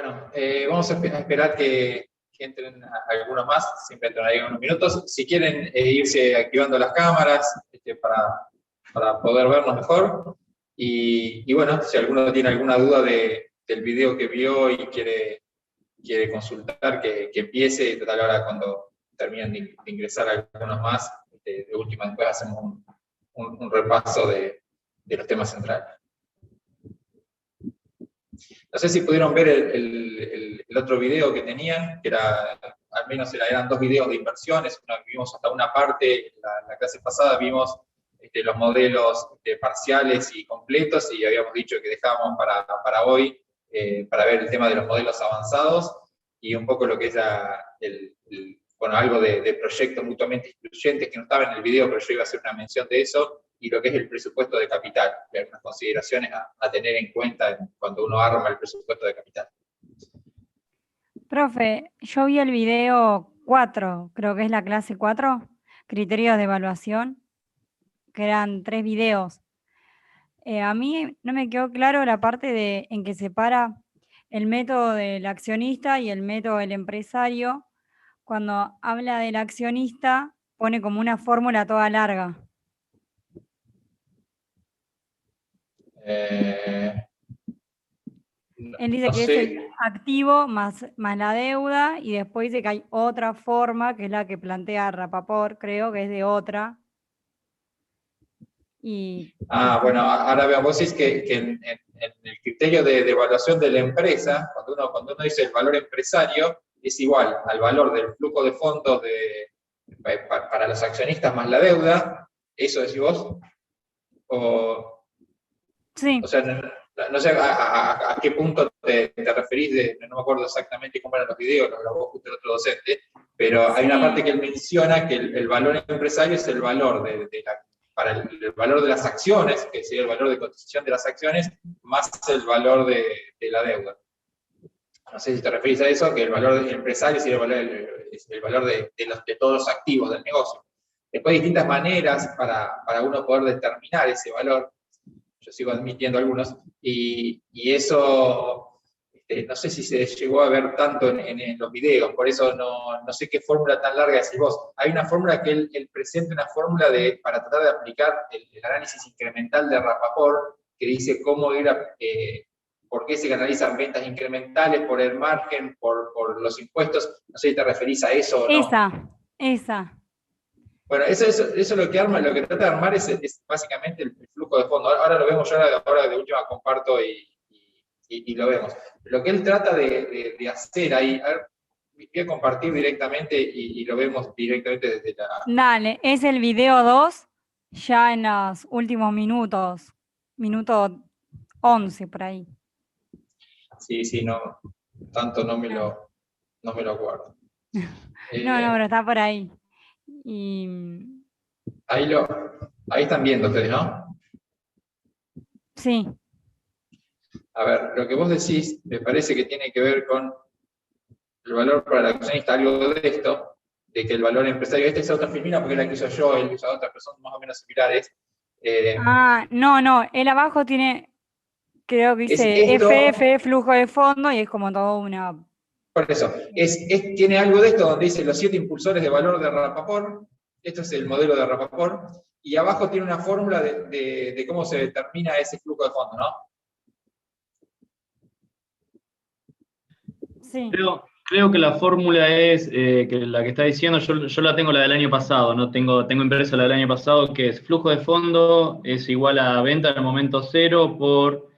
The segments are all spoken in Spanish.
Bueno, vamos a esperar que entren algunos más, siempre entran ahí unos minutos. Si quieren irse activando las cámaras para poder vernos mejor. Y bueno, si alguno tiene alguna duda del video que vio y quiere consultar, que empiece, y total ahora cuando terminen de ingresar algunos más, de última después hacemos un repaso de los temas centrales. No sé si pudieron ver el otro video que tenían, que era, al menos eran dos videos de inversiones. Vimos hasta una parte, la clase pasada vimos los modelos parciales y completos, y habíamos dicho que dejábamos para hoy, para ver el tema de los modelos avanzados, y un poco lo que es bueno, algo de proyectos mutuamente excluyentes, que no estaba en el video, pero yo iba a hacer una mención de eso, y lo que es el presupuesto de capital, que hay algunas consideraciones a tener en cuenta cuando uno arma el presupuesto de capital. Profe, yo vi el video 4, creo que es la clase 4, criterios de evaluación, que eran 3 videos. A mí no me quedó claro la parte en que separa el método del accionista y el método del empresario. Cuando habla del accionista, pone como una fórmula toda larga. Él dice que es el activo más la deuda, y después dice que hay otra forma, que es la que plantea Rapaport, creo que es de otra. Bueno, ahora veo, vos decís que en el criterio de evaluación de la empresa, cuando uno dice el valor empresario, es igual al valor del flujo de fondos para los accionistas más la deuda. ¿Eso decís vos? Sí. O sea, no sé a qué punto te referís, no me acuerdo exactamente cómo eran los videos, lo grabó justo el otro docente, pero hay una parte que él menciona que el valor empresario es el valor para el valor de las acciones, que sería el valor de cotización de las acciones, más el valor de la deuda. No sé si te referís a eso, que el valor del empresario sería el valor de todos los activos del negocio. Después hay distintas maneras para uno poder determinar ese valor. Yo sigo admitiendo algunos, y eso no sé si se llegó a ver tanto en los videos, por eso no sé qué fórmula tan larga decís vos. Hay una fórmula que él presenta, una fórmula para tratar de aplicar el análisis incremental de Rapaport, que dice cómo por qué se analizan ventas incrementales, por el margen, por los impuestos. No sé si te referís a eso o no. Esa. Bueno, eso lo que arma, lo que trata de armar es básicamente el flujo de fondo. Ahora lo vemos, yo ahora de última comparto y lo vemos. Lo que él trata de hacer ahí, a ver, voy a compartir directamente y lo vemos directamente desde la... Dale, es el video 2, ya en los últimos minutos, minuto 11 por ahí. Sí, no, tanto no me lo acuerdo. No, pero está por ahí. Ahí están viendo ustedes, ¿no? Sí. A ver, lo que vos decís me parece que tiene que ver con el valor para el accionista, algo de esto, de que el valor empresario, esta es otra filmina porque es la que uso yo, él usa otras personas más o menos similares. No, él abajo tiene, creo que dice FF, flujo de fondo, y es como todo una... Por eso, tiene algo de esto donde dice los 7 impulsores de valor de Rapaport, esto es el modelo de Rapaport, y abajo tiene una fórmula de cómo se determina ese flujo de fondo, ¿no? Sí. Creo que la fórmula es, que la que está diciendo, yo la tengo la del año pasado, no tengo impresa la del año pasado, que es flujo de fondo es igual a venta en el momento cero por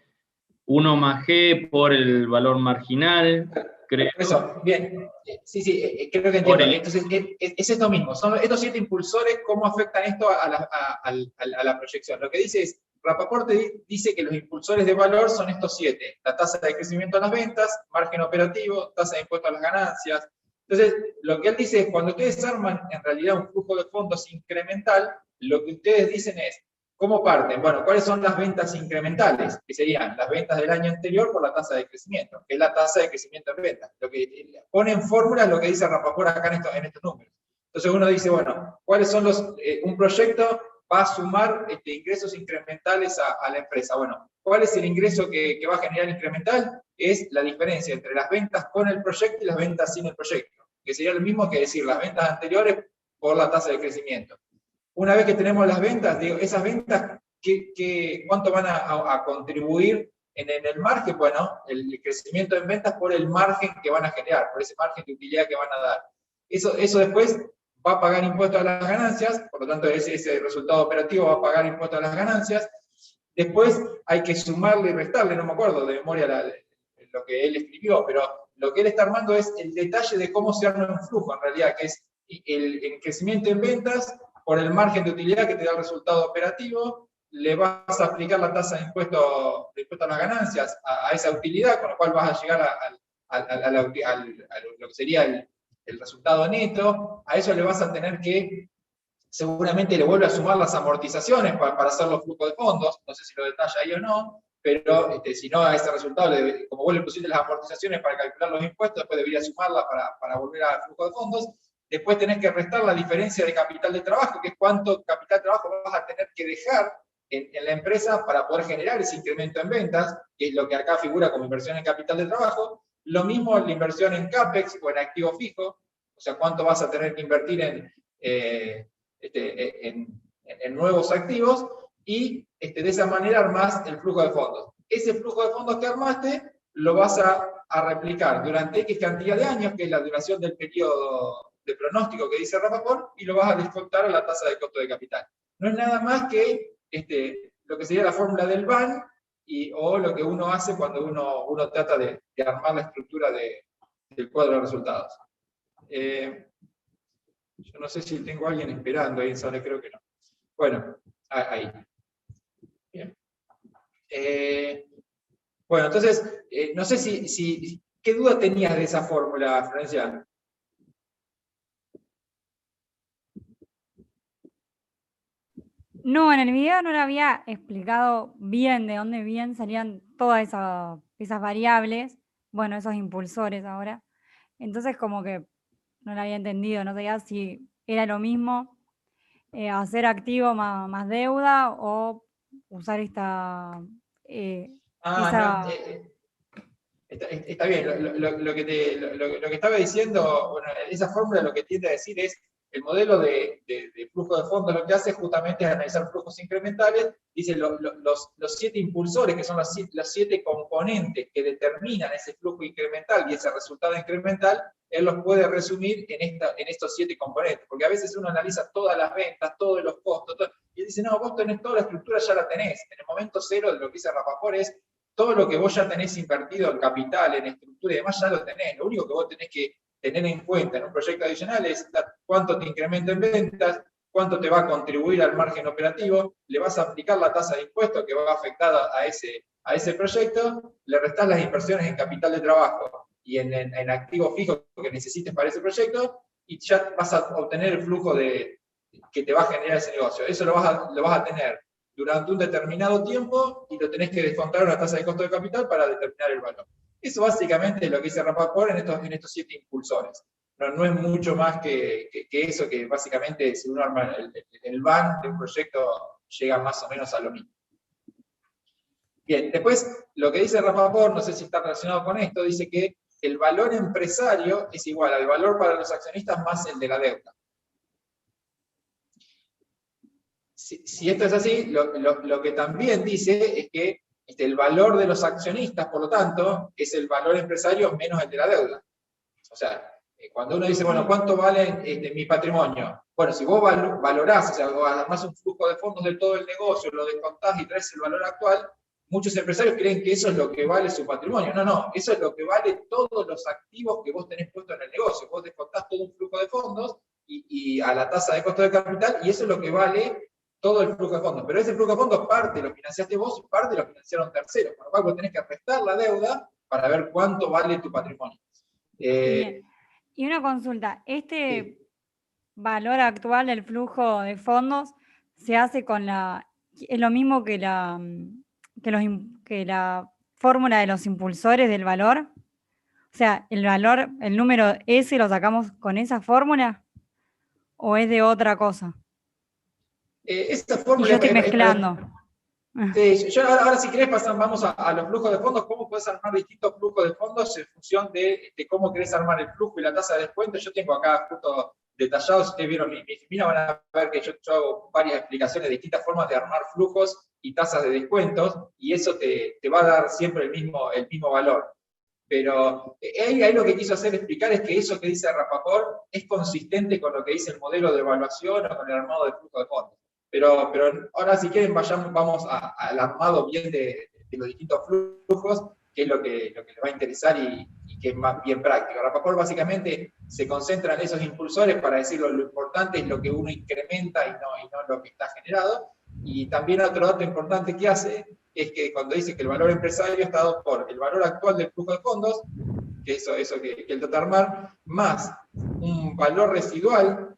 1 más G por el valor marginal, creo. Eso, bien, sí, creo que entiendo. Entonces, es esto mismo, son estos 7 impulsores, ¿cómo afectan esto a la proyección? Lo que dice es, Rapaport dice que los impulsores de valor son estos 7, la tasa de crecimiento de las ventas, margen operativo, tasa de impuesto a las ganancias. Entonces, lo que él dice es, cuando ustedes arman en realidad un flujo de fondos incremental, lo que ustedes dicen es, ¿cómo parten? Bueno, ¿cuáles son las ventas incrementales? Que serían las ventas del año anterior por la tasa de crecimiento, que es la tasa de crecimiento en ventas. Lo que pone en fórmula es lo que dice Rapaport acá en estos números. Entonces uno dice, bueno, ¿cuáles son un proyecto va a sumar ingresos incrementales a la empresa. Bueno, ¿cuál es el ingreso que va a generar incremental? Es la diferencia entre las ventas con el proyecto y las ventas sin el proyecto, que sería lo mismo que decir las ventas anteriores por la tasa de crecimiento. Una vez que tenemos las ventas, digo, esas ventas, ¿cuánto van a contribuir en el margen? Bueno, el crecimiento en ventas por el margen que van a generar, por ese margen de utilidad que van a dar. Eso después va a pagar impuestos a las ganancias, por lo tanto ese resultado operativo va a pagar impuestos a las ganancias. Después hay que sumarle y restarle, no me acuerdo de memoria lo que él escribió, pero lo que él está armando es el detalle de cómo se arma un flujo, en realidad, que es el crecimiento en ventas por el margen de utilidad que te da el resultado operativo, le vas a aplicar la tasa de impuesto a las ganancias a esa utilidad, con lo cual vas a llegar a lo que sería el resultado neto. A eso le vas a tener que, seguramente le vuelve a sumar las amortizaciones para hacer los flujos de fondos, no sé si lo detalla ahí o no, pero si no a ese resultado, como vos le pusiste las amortizaciones para calcular los impuestos, después debería sumarla para volver al flujo de fondos. Después tenés que restar la diferencia de capital de trabajo, que es cuánto capital de trabajo vas a tener que dejar en la empresa para poder generar ese incremento en ventas, que es lo que acá figura como inversión en capital de trabajo. Lo mismo la inversión en CAPEX o en activo fijo, o sea, cuánto vas a tener que invertir en nuevos activos, y de esa manera armás el flujo de fondos. Ese flujo de fondos que armaste lo vas a replicar durante X cantidad de años, que es la duración del periodo de pronóstico que dice Rapaport, y lo vas a descontar a la tasa de costo de capital. No es nada más que lo que sería la fórmula del BAN, o lo que uno hace cuando uno trata de armar la estructura del cuadro de resultados. Yo no sé si tengo a alguien esperando ahí en sala, creo que no. Bueno, ahí. Bien. Bueno, entonces, no sé ¿qué duda tenías de esa fórmula, Florencia? No, en el video no le había explicado bien de dónde bien salían todas esas variables, bueno, esos impulsores ahora. Entonces como que no lo había entendido, no sabía si era lo mismo hacer activo más deuda o usar esa... Está bien, lo que estaba diciendo, bueno, esa fórmula lo que tiende a decir es, el modelo de flujo de fondos lo que hace justamente es analizar flujos incrementales, dice los 7 impulsores, que son los 7 componentes que determinan ese flujo incremental y ese resultado incremental, él los puede resumir en estos 7 componentes, porque a veces uno analiza todas las ventas, todos los costos, y dice, no, vos tenés toda la estructura, ya la tenés. En el momento cero de lo que dice Rapaport es, todo lo que vos ya tenés invertido en capital, en estructura y demás, ya lo tenés. Lo único que vos tenés que tener en cuenta en un proyecto adicional es cuánto te incrementa en ventas, cuánto te va a contribuir al margen operativo, le vas a aplicar la tasa de impuestos que va afectada a ese proyecto, le restás las inversiones en capital de trabajo y en activos fijos que necesites para ese proyecto, y ya vas a obtener el flujo que te va a generar ese negocio. Eso lo vas a tener durante un determinado tiempo y lo tenés que descontar una tasa de costo de capital para determinar el valor. Eso básicamente es lo que dice Rapaport en estos 7 impulsores. No es mucho más que eso, que básicamente si uno arma el BAN de un proyecto llega más o menos a lo mismo. Bien, después lo que dice Rapaport, no sé si está relacionado con esto, dice que el valor empresario es igual al valor para los accionistas más el de la deuda. Si esto es así, lo que también dice es que el valor de los accionistas, por lo tanto, es el valor empresario menos el de la deuda. O sea, cuando uno dice, bueno, ¿cuánto vale mi patrimonio? Bueno, si vos valorás, o sea, vos armás un flujo de fondos de todo el negocio, lo descontás y traes el valor actual, muchos empresarios creen que eso es lo que vale su patrimonio. No, eso es lo que vale todos los activos que vos tenés puestos en el negocio. Vos descontás todo un flujo de fondos y a la tasa de costo de capital, y eso es lo que vale todo el flujo de fondos. Pero ese flujo de fondos parte lo financiaste vos y parte lo financiaron terceros. Por lo cual vos tenés que restar la deuda para ver cuánto vale tu patrimonio. Bien. Y una consulta, ¿este valor actual del flujo de fondos se hace con es lo mismo que la fórmula de los impulsores del valor? O sea, el número S lo sacamos con esa fórmula, ¿o es de otra cosa? Esa Y fórmula yo estoy es- mezclando. Sí, yo ahora si querés vamos a los flujos de fondos, cómo puedes armar distintos flujos de fondos en función de cómo querés armar el flujo y la tasa de descuento. Yo tengo acá justo detallado, si ustedes vieron mi disciplina van a ver que yo hago varias explicaciones de distintas formas de armar flujos y tasas de descuentos, y eso te va a dar siempre el mismo valor. Pero ahí lo que quiso hacer explicar es que eso que dice Rapaport es consistente con lo que dice el modelo de evaluación o con el armado de flujo de fondos. Pero ahora si quieren vamos al armado bien de los distintos flujos, que es lo que les va a interesar y que es más bien práctico. Rapaport básicamente se concentra en esos impulsores para decir lo importante es lo que uno incrementa y no lo que está generado. Y también otro dato importante que hace es que cuando dice que el valor empresario está dado por el valor actual del flujo de fondos, que eso que el Totarmar, más un valor residual,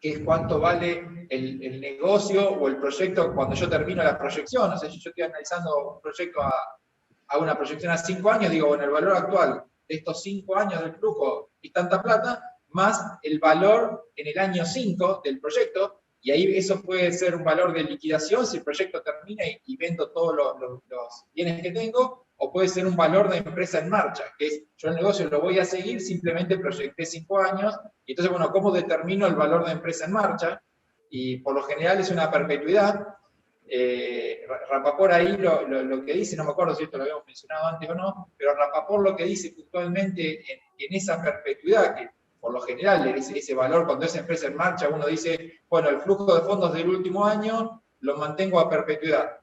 que es cuánto vale el negocio o el proyecto cuando yo termino la proyección. O sea, si yo estoy analizando un proyecto a una proyección a 5 años, digo, bueno, el valor actual de estos 5 años del flujo es tanta plata, más el valor en el año 5 del proyecto, y ahí eso puede ser un valor de liquidación si el proyecto termina y vendo todos los bienes que tengo, o puede ser un valor de empresa en marcha, que es, yo el negocio lo voy a seguir, simplemente proyecté 5 años, y entonces, bueno, ¿cómo determino el valor de empresa en marcha? Y por lo general es una perpetuidad. Rapaport ahí lo que dice, no me acuerdo si esto lo habíamos mencionado antes o no, pero Rapaport lo que dice puntualmente en esa perpetuidad, que por lo general ese valor cuando esa empresa en marcha, uno dice, bueno, el flujo de fondos del último año lo mantengo a perpetuidad.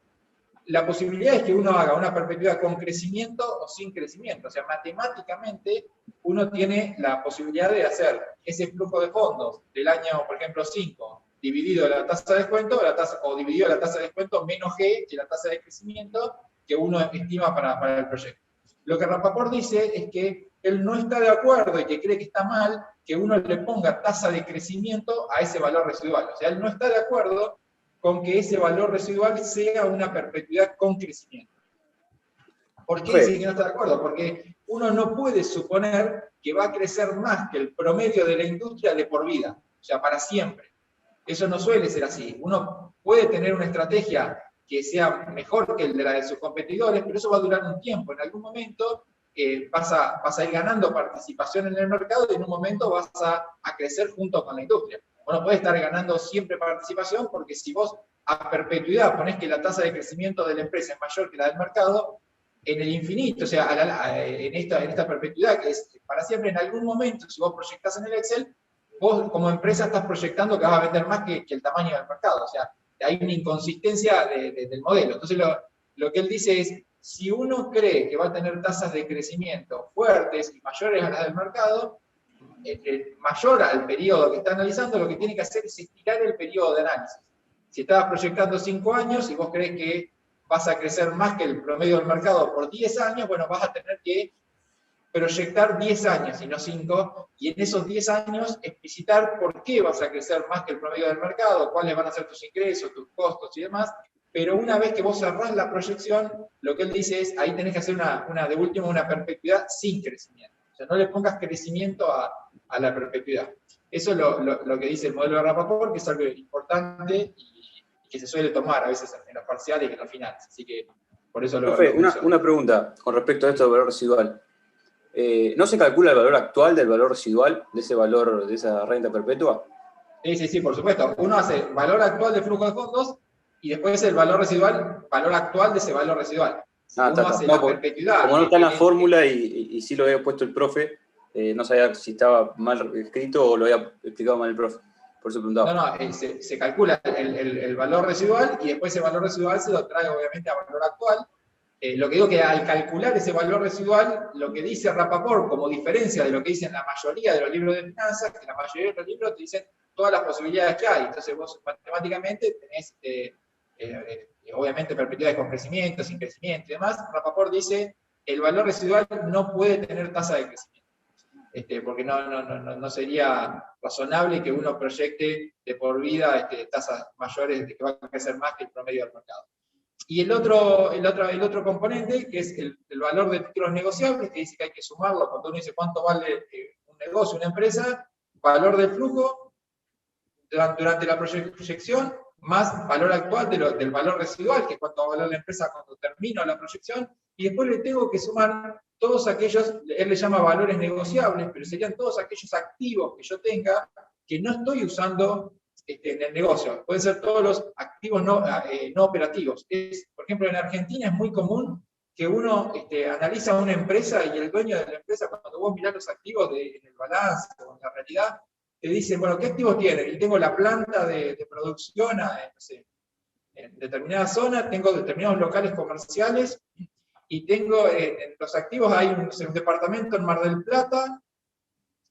La posibilidad es que uno haga una perpetuidad con crecimiento o sin crecimiento. O sea, matemáticamente uno tiene la posibilidad de hacer ese flujo de fondos del año, por ejemplo, 5, dividido la tasa de descuento, o dividido la tasa de descuento menos G, que la tasa de crecimiento que uno estima para el proyecto. Lo que Rapaport dice es que él no está de acuerdo y que cree que está mal que uno le ponga tasa de crecimiento a ese valor residual. O sea, él no está de acuerdo con que ese valor residual sea una perpetuidad con crecimiento. ¿Por qué dice que no está de acuerdo? Porque uno no puede suponer que va a crecer más que el promedio de la industria de por vida, o sea, para siempre. Eso no suele ser así. Uno puede tener una estrategia que sea mejor que la de sus competidores, pero eso va a durar un tiempo. En algún momento vas a ir ganando participación en el mercado y en un momento vas a crecer junto con la industria. Uno puede estar ganando siempre participación porque si vos a perpetuidad ponés que la tasa de crecimiento de la empresa es mayor que la del mercado, en el infinito, o sea, en esta perpetuidad que es para siempre, en algún momento, si vos proyectás en el Excel, vos como empresa estás proyectando que vas a vender más que el tamaño del mercado. O sea, hay una inconsistencia del modelo. Entonces, lo que él dice es, si uno cree que va a tener tasas de crecimiento fuertes y mayores a las del mercado, mayor al periodo que está analizando, lo que tiene que hacer es estirar el periodo de análisis. Si estabas proyectando 5 años y vos crees que vas a crecer más que el promedio del mercado por 10 años, bueno, vas a tener que proyectar 10 años y no 5, y en esos 10 años explicitar por qué vas a crecer más que el promedio del mercado, cuáles van a ser tus ingresos, tus costos y demás, pero una vez que vos cerrás la proyección, lo que él dice es, ahí tenés que hacer de última una perpetuidad sin crecimiento. O sea, no le pongas crecimiento a la perpetuidad. Eso es lo que dice el modelo de Rapaport, que es algo importante y que se suele tomar a veces en los parciales y en los finales. Así que por eso Profe, una pregunta con respecto a esto del valor residual. ¿No se calcula el valor actual del valor residual, de ese valor, de esa renta perpetua? Sí, por supuesto. Uno hace valor actual de flujo de fondos y después el valor residual, valor actual de ese valor residual. Uno hace la perpetuidad. Como no está en la fórmula y sí lo había puesto el profe, no sabía si estaba mal escrito o lo había explicado mal el profe. Por eso preguntaba. No, se calcula el valor residual y después ese valor residual se lo trae obviamente a valor actual. Lo que digo que al calcular ese valor residual, lo que dice Rapaport, como diferencia de lo que dicen la mayoría de los libros de finanzas, que la mayoría de los libros te dicen todas las posibilidades que hay. Entonces vos matemáticamente tenés, obviamente, perpetuidades con crecimiento, sin crecimiento y demás. Rapaport dice, el valor residual no puede tener tasa de crecimiento. Porque no sería razonable que uno proyecte de por vida tasas mayores de que va a crecer más que el promedio del mercado. Y el otro componente, que es el valor de títulos negociables, que dice que hay que sumarlo cuando uno dice cuánto vale un negocio, una empresa, valor del flujo durante la proyección, más valor actual del valor residual, que es cuánto va a valer la empresa cuando termino la proyección, y después le tengo que sumar todos aquellos, él le llama valores negociables, pero serían todos aquellos activos que yo tenga que no estoy usando en el negocio. Pueden ser todos los activos no operativos. Por ejemplo, en Argentina es muy común que uno analiza una empresa y el dueño de la empresa, cuando vos mirás los activos en el balance o en la realidad, te dicen, bueno, ¿qué activos tienen? Y tengo la planta de producción no sé, en determinada zona, tengo determinados locales comerciales, y tengo en los activos, hay un departamento en Mar del Plata,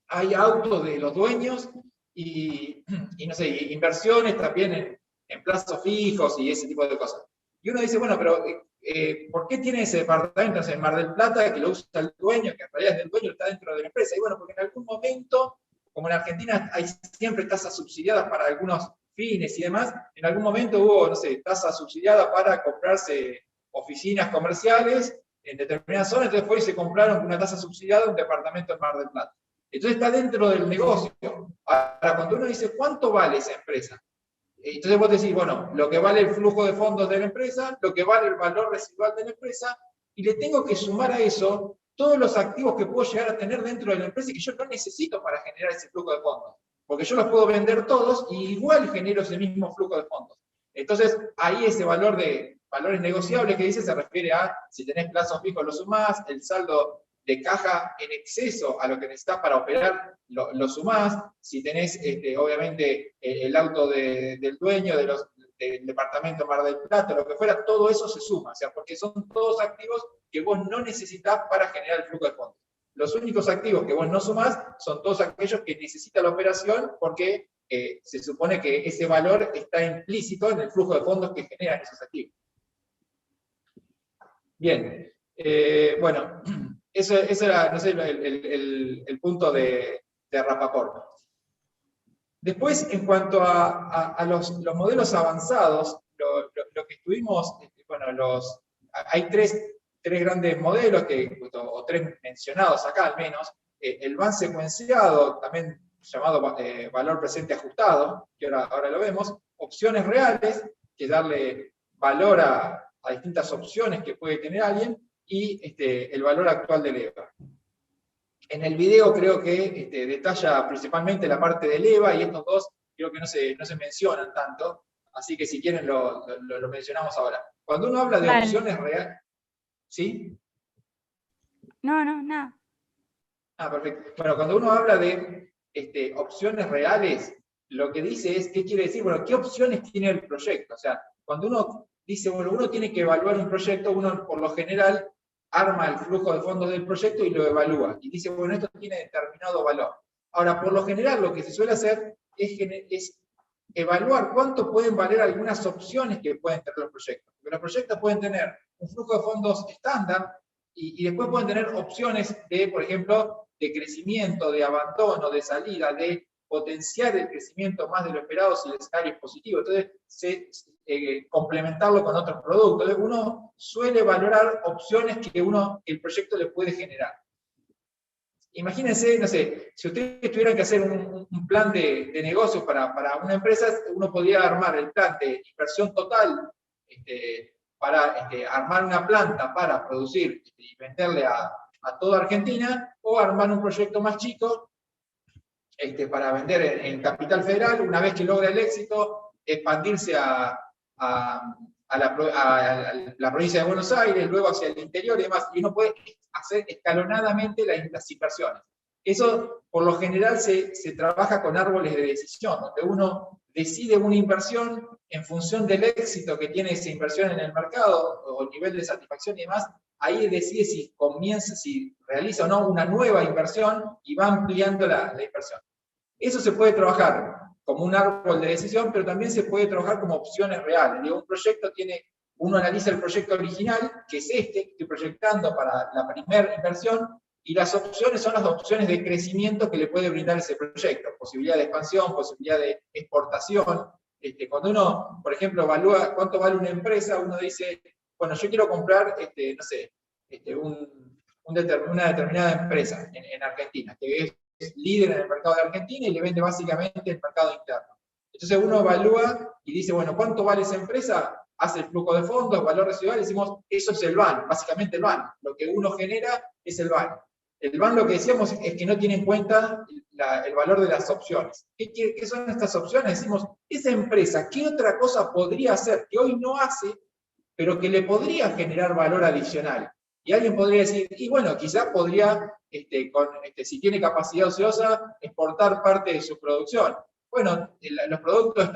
hay autos de los dueños, y no sé, inversiones también en plazos fijos y ese tipo de cosas. Y uno dice, bueno, pero ¿por qué tiene ese departamento en Mar del Plata que lo usa el dueño, que en realidad es del dueño, está dentro de la empresa? Y bueno, porque en algún momento, como en Argentina hay siempre tasas subsidiadas para algunos fines y demás, en algún momento hubo, no sé, tasa subsidiada para comprarse oficinas comerciales en determinadas zonas, entonces fue y se compraron con una tasa subsidiada un departamento en Mar del Plata. Entonces está dentro del negocio. Ahora, cuando uno dice, ¿cuánto vale esa empresa? Entonces vos decís, bueno, lo que vale el flujo de fondos de la empresa, lo que vale el valor residual de la empresa, y le tengo que sumar a eso todos los activos que puedo llegar a tener dentro de la empresa y que yo no necesito para generar ese flujo de fondos. Porque yo los puedo vender todos y igual genero ese mismo flujo de fondos. Entonces, ahí ese valor de valores negociables que dice se refiere a si tenés plazos fijos lo sumás, el saldo de caja en exceso a lo que necesitas para operar, lo sumás. Si tenés, obviamente, el auto del dueño del departamento Mar del Plata, lo que fuera, todo eso se suma, o sea, porque son todos activos que vos no necesitás para generar el flujo de fondos. Los únicos activos que vos no sumás son todos aquellos que necesita la operación porque se supone que ese valor está implícito en el flujo de fondos que generan esos activos. Bien, bueno, eso era, no sé, el punto de Rapaport. Después, en cuanto a los modelos avanzados, lo que estuvimos, bueno, hay tres grandes modelos, o tres mencionados acá al menos, el BAN secuenciado, también llamado valor presente ajustado, que ahora lo vemos, opciones reales, que es darle valor a distintas opciones que puede tener alguien, y el valor actual del EVA. En el video creo que detalla principalmente la parte del EVA, y estos dos creo que no se mencionan tanto, así que si quieren lo mencionamos ahora. Cuando uno habla de opciones reales... ¿Sí? No, nada. Ah, perfecto. Bueno, cuando uno habla de opciones reales, lo que dice es, ¿qué quiere decir? Bueno, ¿qué opciones tiene el proyecto? O sea, cuando uno dice, bueno, uno tiene que evaluar un proyecto, uno por lo general arma el flujo de fondos del proyecto y lo evalúa. Y dice, bueno, esto tiene determinado valor. Ahora, por lo general, lo que se suele hacer es evaluar cuánto pueden valer algunas opciones que pueden tener los proyectos. Porque los proyectos pueden tener un flujo de fondos estándar y después pueden tener opciones de, por ejemplo, de crecimiento, de abandono, de salida, de potenciar el crecimiento más de lo esperado si el escenario es positivo. Entonces, complementarlo con otros productos. Entonces, uno suele valorar opciones que el proyecto le puede generar. Imagínense, no sé, si ustedes tuvieran que hacer un plan de negocios para una empresa, uno podría armar el plan de inversión total para armar una planta para producir y venderle a toda Argentina, o armar un proyecto más chico para vender en Capital Federal, una vez que logra el éxito, expandirse a la provincia de Buenos Aires, luego hacia el interior y demás, y uno puede hacer escalonadamente las inversiones. Eso, por lo general, se trabaja con árboles de decisión, donde uno decide una inversión en función del éxito que tiene esa inversión en el mercado, o el nivel de satisfacción y demás, ahí decide si realiza o no una nueva inversión y va ampliando la inversión. Eso se puede trabajar como un árbol de decisión, pero también se puede trabajar como opciones reales. Un proyecto uno analiza el proyecto original, que es que estoy proyectando para la primera inversión, y las opciones son las opciones de crecimiento que le puede brindar ese proyecto. Posibilidad de expansión, posibilidad de exportación. Cuando uno, por ejemplo, evalúa cuánto vale una empresa, uno dice, bueno, yo quiero comprar, no sé, una determinada empresa en Argentina, que es líder en el mercado de Argentina y le vende básicamente el mercado interno. Entonces uno evalúa y dice, bueno, ¿cuánto vale esa empresa? Hace el flujo de fondos, valor residual, decimos, eso es el VAN, básicamente el VAN. Lo que uno genera es el VAN. El VAN, lo que decíamos, es que no tiene en cuenta el valor de las opciones. ¿Qué son estas opciones? Decimos, esa empresa, ¿qué otra cosa podría hacer que hoy no hace, pero que le podría generar valor adicional? Y alguien podría decir, y bueno, quizás podría, si tiene capacidad ociosa, exportar parte de su producción. Bueno, los productos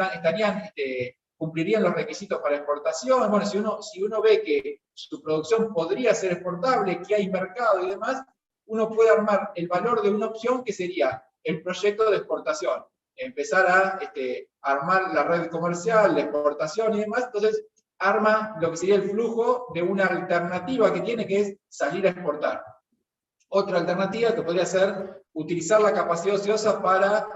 cumplirían los requisitos para exportación. Bueno, si uno ve que su producción podría ser exportable, que hay mercado y demás, uno puede armar el valor de una opción que sería el proyecto de exportación. Empezar a armar la red comercial, la exportación y demás. Entonces, arma lo que sería el flujo de una alternativa que tiene, que es salir a exportar. Otra alternativa que podría ser utilizar la capacidad ociosa para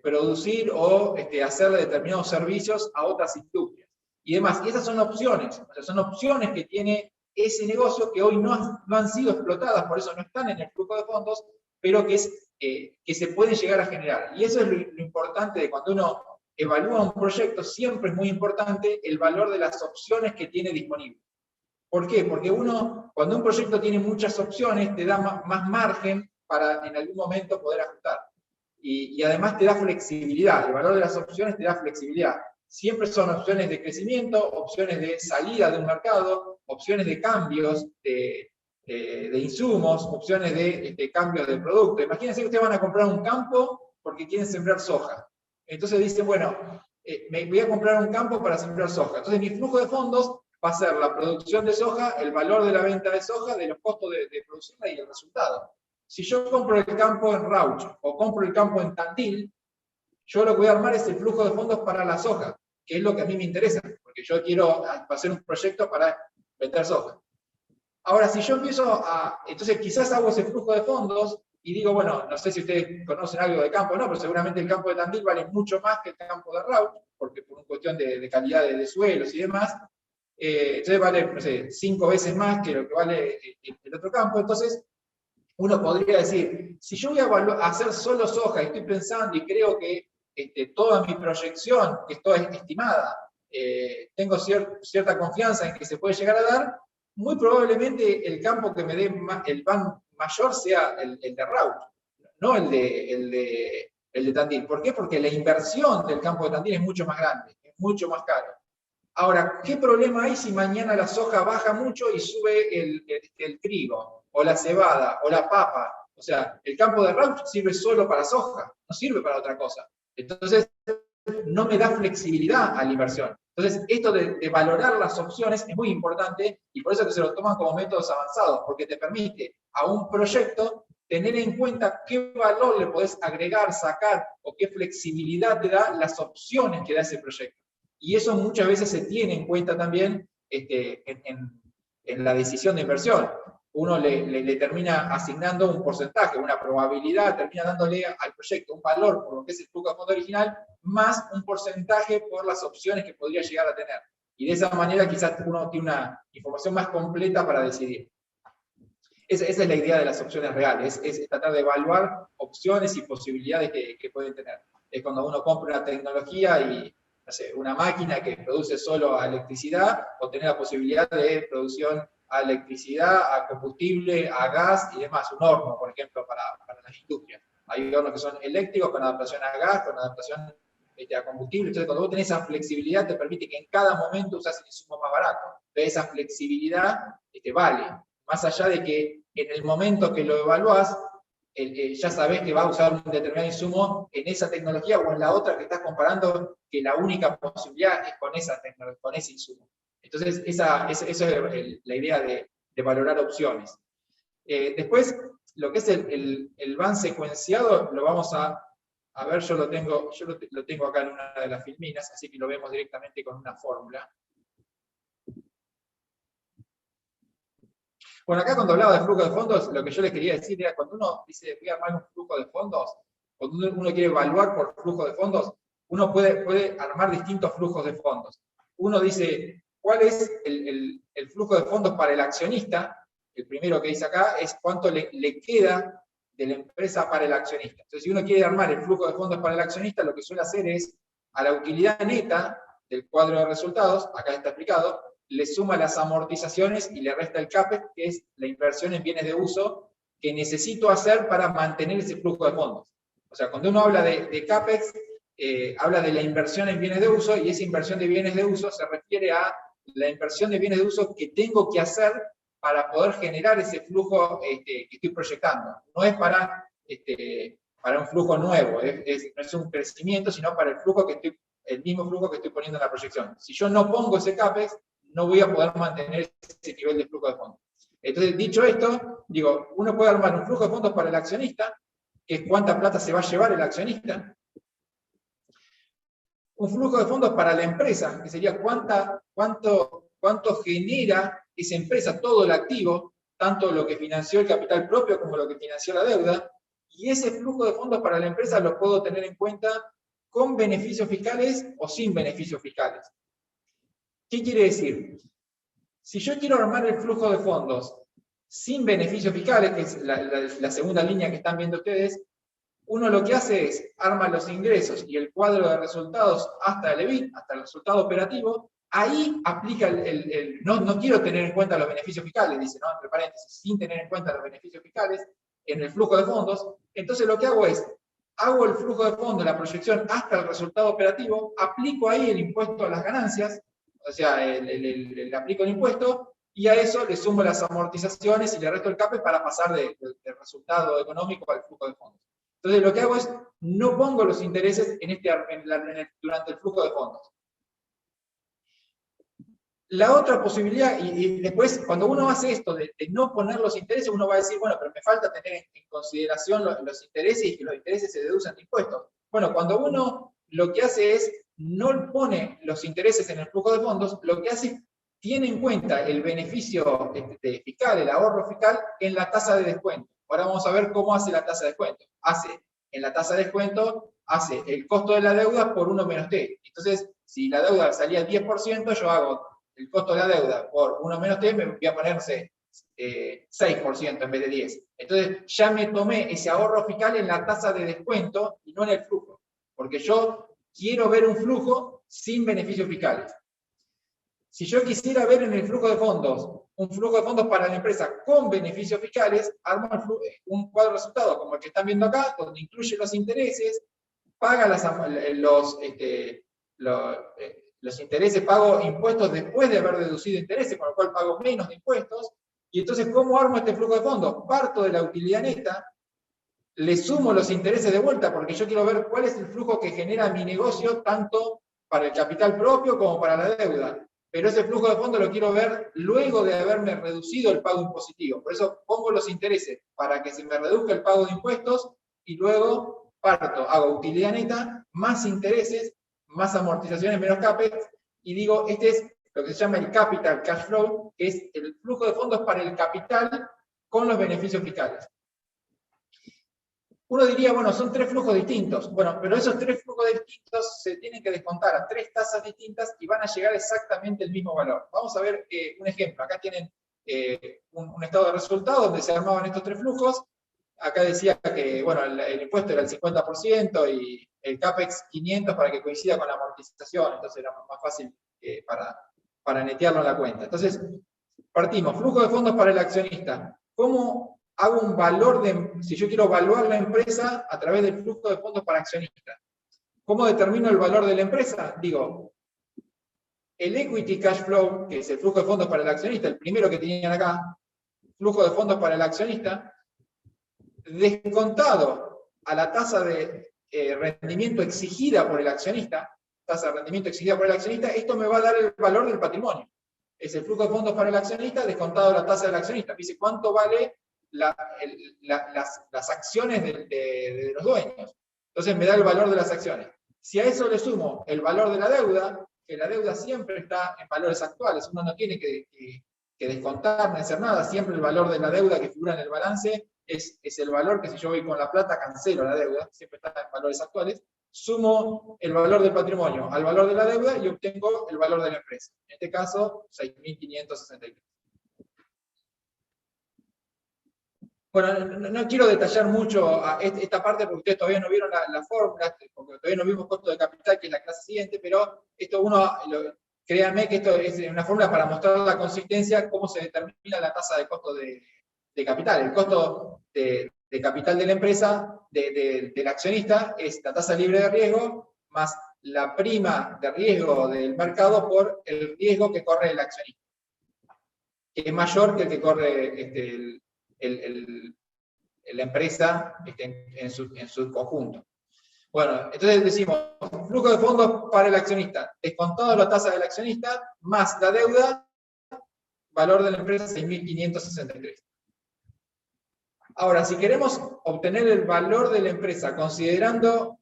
producir o hacerle determinados servicios a otras industrias y demás. Y esas son opciones, o sea, son opciones que tiene ese negocio que hoy no han sido explotadas, por eso no están en el flujo de fondos, pero que se pueden llegar a generar. Y eso es lo importante de cuando uno evalúa un proyecto, siempre es muy importante el valor de las opciones que tiene disponible. ¿Por qué? Porque cuando un proyecto tiene muchas opciones, te da más margen para en algún momento poder ajustar. Y además te da flexibilidad, el valor de las opciones te da flexibilidad. Siempre son opciones de crecimiento, opciones de salida de un mercado, opciones de cambios de insumos, opciones de cambios de producto. Imagínense que ustedes van a comprar un campo porque quieren sembrar soja. Entonces dicen, bueno, me voy a comprar un campo para sembrar soja. Entonces mi flujo de fondos va a ser la producción de soja, el valor de la venta de soja, de los costos de producirla y el resultado. Si yo compro el campo en Rauch o compro el campo en Tandil, yo lo que voy a armar es el flujo de fondos para la soja, que es lo que a mí me interesa, porque yo quiero hacer un proyecto para vender soja. Ahora, si yo entonces quizás hago ese flujo de fondos y digo, bueno, no sé si ustedes conocen algo de campo o no, pero seguramente el campo de Tandil vale mucho más que el campo de Rauch, porque por una cuestión de calidad de suelos y demás, entonces vale, no sé, 5 veces más que lo que vale el otro campo. Entonces, uno podría decir, si yo voy a hacer solo soja y estoy pensando y creo que toda mi proyección, que esto es estimada, tengo cierta confianza en que se puede llegar a dar, muy probablemente el campo que me dé el VAN mayor sea el de Rauch, no el de Tandil. ¿Por qué? Porque la inversión del campo de Tandil es mucho más grande, es mucho más caro. Ahora, ¿qué problema hay si mañana la soja baja mucho y sube el trigo, o la cebada, o la papa? O sea, el campo de Rauch sirve solo para soja, no sirve para otra cosa. Entonces, no me da flexibilidad a la inversión. Entonces, esto de valorar las opciones es muy importante y por eso que se lo toman como métodos avanzados, porque te permite a un proyecto tener en cuenta qué valor le podés agregar, sacar, o qué flexibilidad te da las opciones que da ese proyecto. Y eso muchas veces se tiene en cuenta también en la decisión de inversión. Uno le termina asignando un porcentaje, una probabilidad, termina dándole al proyecto un valor por lo que es el flujo de fondo original, más un porcentaje por las opciones que podría llegar a tener. Y de esa manera quizás uno tiene una información más completa para decidir. Esa es la idea de las opciones reales, es tratar de evaluar opciones y posibilidades que pueden tener. Es cuando uno compra una tecnología y no sé, una máquina que produce solo electricidad, o tener la posibilidad de producción a electricidad, a combustible, a gas y demás. Un horno, por ejemplo, para las industrias. Hay hornos que son eléctricos con adaptación a gas, con adaptación a combustible. Entonces, cuando vos tenés esa flexibilidad, te permite que en cada momento usás el insumo más barato. Entonces, esa flexibilidad vale. Más allá de que en el momento que lo evaluás, ya sabés que va a usar un determinado insumo en esa tecnología o en la otra que estás comparando, que la única posibilidad es con esa tecnología, con ese insumo. Entonces, esa es la idea de valorar opciones. Después, lo que es el VAN secuenciado, lo vamos a ver, yo lo tengo acá en una de las filminas, así que lo vemos directamente con una fórmula. Bueno, acá cuando hablaba de flujo de fondos, lo que yo les quería decir era, cuando uno dice, voy a armar un flujo de fondos, cuando uno quiere evaluar por flujo de fondos, uno puede armar distintos flujos de fondos. Uno dice, ¿cuál es el flujo de fondos para el accionista? El primero que dice acá es cuánto le queda de la empresa para el accionista. Entonces, si uno quiere armar el flujo de fondos para el accionista, lo que suele hacer es, a la utilidad neta del cuadro de resultados, acá está explicado, le suma las amortizaciones y le resta el CAPEX, que es la inversión en bienes de uso que necesito hacer para mantener ese flujo de fondos. O sea, cuando uno habla de CAPEX, habla de la inversión en bienes de uso, y esa inversión de bienes de uso se refiere a la inversión de bienes de uso que tengo que hacer para poder generar ese flujo que estoy proyectando. No es para un flujo nuevo, no es un crecimiento, sino para el mismo flujo que estoy poniendo en la proyección. Si yo no pongo ese CAPEX, no voy a poder mantener ese nivel de flujo de fondos. Entonces, dicho esto, digo, uno puede armar un flujo de fondos para el accionista, que es cuánta plata se va a llevar el accionista. Un flujo de fondos para la empresa, que sería cuánto genera esa empresa, todo el activo, tanto lo que financió el capital propio como lo que financió la deuda. Y ese flujo de fondos para la empresa lo puedo tener en cuenta con beneficios fiscales o sin beneficios fiscales. ¿Qué quiere decir? Si yo quiero armar el flujo de fondos sin beneficios fiscales, que es la segunda línea que están viendo ustedes, uno lo que hace es, arma los ingresos y el cuadro de resultados hasta el EBIT, hasta el resultado operativo, ahí aplica no quiero tener en cuenta los beneficios fiscales, dice, ¿no? Entre paréntesis, sin tener en cuenta los beneficios fiscales en el flujo de fondos. Entonces lo que hago es, hago el flujo de fondos, la proyección hasta el resultado operativo, aplico ahí el impuesto a las ganancias, o sea, le aplico el impuesto, y a eso le sumo las amortizaciones y le resto el CAPEX para pasar del resultado económico al flujo de fondos. Entonces lo que hago es, no pongo los intereses durante el flujo de fondos. La otra posibilidad, y después cuando uno hace esto de no poner los intereses, uno va a decir, bueno, pero me falta tener en consideración los intereses y que los intereses se deducen de impuestos. Bueno, cuando uno lo que hace es, no pone los intereses en el flujo de fondos, lo que hace es, tiene en cuenta el beneficio fiscal, el ahorro fiscal, en la tasa de descuento. Ahora vamos a ver cómo hace la tasa de descuento. En la tasa de descuento, hace el costo de la deuda por 1 menos T. Entonces, si la deuda salía al 10%, yo hago el costo de la deuda por 1 menos T, me voy a ponerse 6% en vez de 10. Entonces, ya me tomé ese ahorro fiscal en la tasa de descuento y no en el flujo. Porque yo quiero ver un flujo sin beneficios fiscales. Si yo quisiera ver en el flujo de fondos, un flujo de fondos para la empresa con beneficios fiscales, armo un cuadro de resultados como el que están viendo acá, donde incluye los intereses, paga los intereses, pago impuestos después de haber deducido intereses, con lo cual pago menos de impuestos. Y entonces, ¿cómo armo este flujo de fondos? Parto de la utilidad neta, le sumo los intereses de vuelta, porque yo quiero ver cuál es el flujo que genera mi negocio, tanto para el capital propio como para la deuda. Pero ese flujo de fondos lo quiero ver luego de haberme reducido el pago impositivo. Por eso pongo los intereses para que se me reduzca el pago de impuestos y luego parto, hago utilidad neta, más intereses, más amortizaciones, menos CAPEX, y digo, este es lo que se llama el capital cash flow, que es el flujo de fondos para el capital con los beneficios fiscales. Uno diría, bueno, son 3 flujos distintos. Bueno, pero esos 3 flujos distintos se tienen que descontar a 3 tasas distintas y van a llegar exactamente al mismo valor. Vamos a ver un ejemplo. Acá tienen un estado de resultados donde se armaban estos 3 flujos. Acá decía que, bueno, el impuesto era el 50% y el CAPEX 500 para que coincida con la amortización. Entonces era más fácil para netearlo en la cuenta. Entonces, partimos. Flujo de fondos para el accionista. ¿Cómo hago un valor si yo quiero evaluar la empresa a través del flujo de fondos para accionistas? ¿Cómo determino el valor de la empresa? Digo, el equity cash flow, que es el flujo de fondos para el accionista, el primero que tenían acá, flujo de fondos para el accionista, descontado a la tasa de rendimiento exigida por el accionista, tasa de rendimiento exigida por el accionista, esto me va a dar el valor del patrimonio. Es el flujo de fondos para el accionista descontado la tasa del accionista. Dice cuánto vale las acciones de los dueños. Entonces me da el valor de las acciones. Si a eso le sumo el valor de la deuda, que la deuda siempre está en valores actuales, uno no tiene que descontar ni hacer nada, siempre el valor de la deuda que figura en el balance es el valor que si yo voy con la plata cancelo la deuda, siempre está en valores actuales, sumo el valor del patrimonio al valor de la deuda y obtengo el valor de la empresa. En este caso, 6.563. Bueno, no quiero detallar mucho esta parte porque ustedes todavía no vieron la fórmula, porque todavía no vimos costo de capital, que es la clase siguiente, pero esto créanme que esto es una fórmula para mostrar la consistencia, cómo se determina la tasa de costo de capital. El costo de capital de la empresa, del accionista, es la tasa libre de riesgo más la prima de riesgo del mercado por el riesgo que corre el accionista, que es mayor que el que corre la empresa en su conjunto. Bueno, entonces decimos, flujo de fondos para el accionista, descontado la tasa del accionista, más la deuda, valor de la empresa 6.563. Ahora, si queremos obtener el valor de la empresa considerando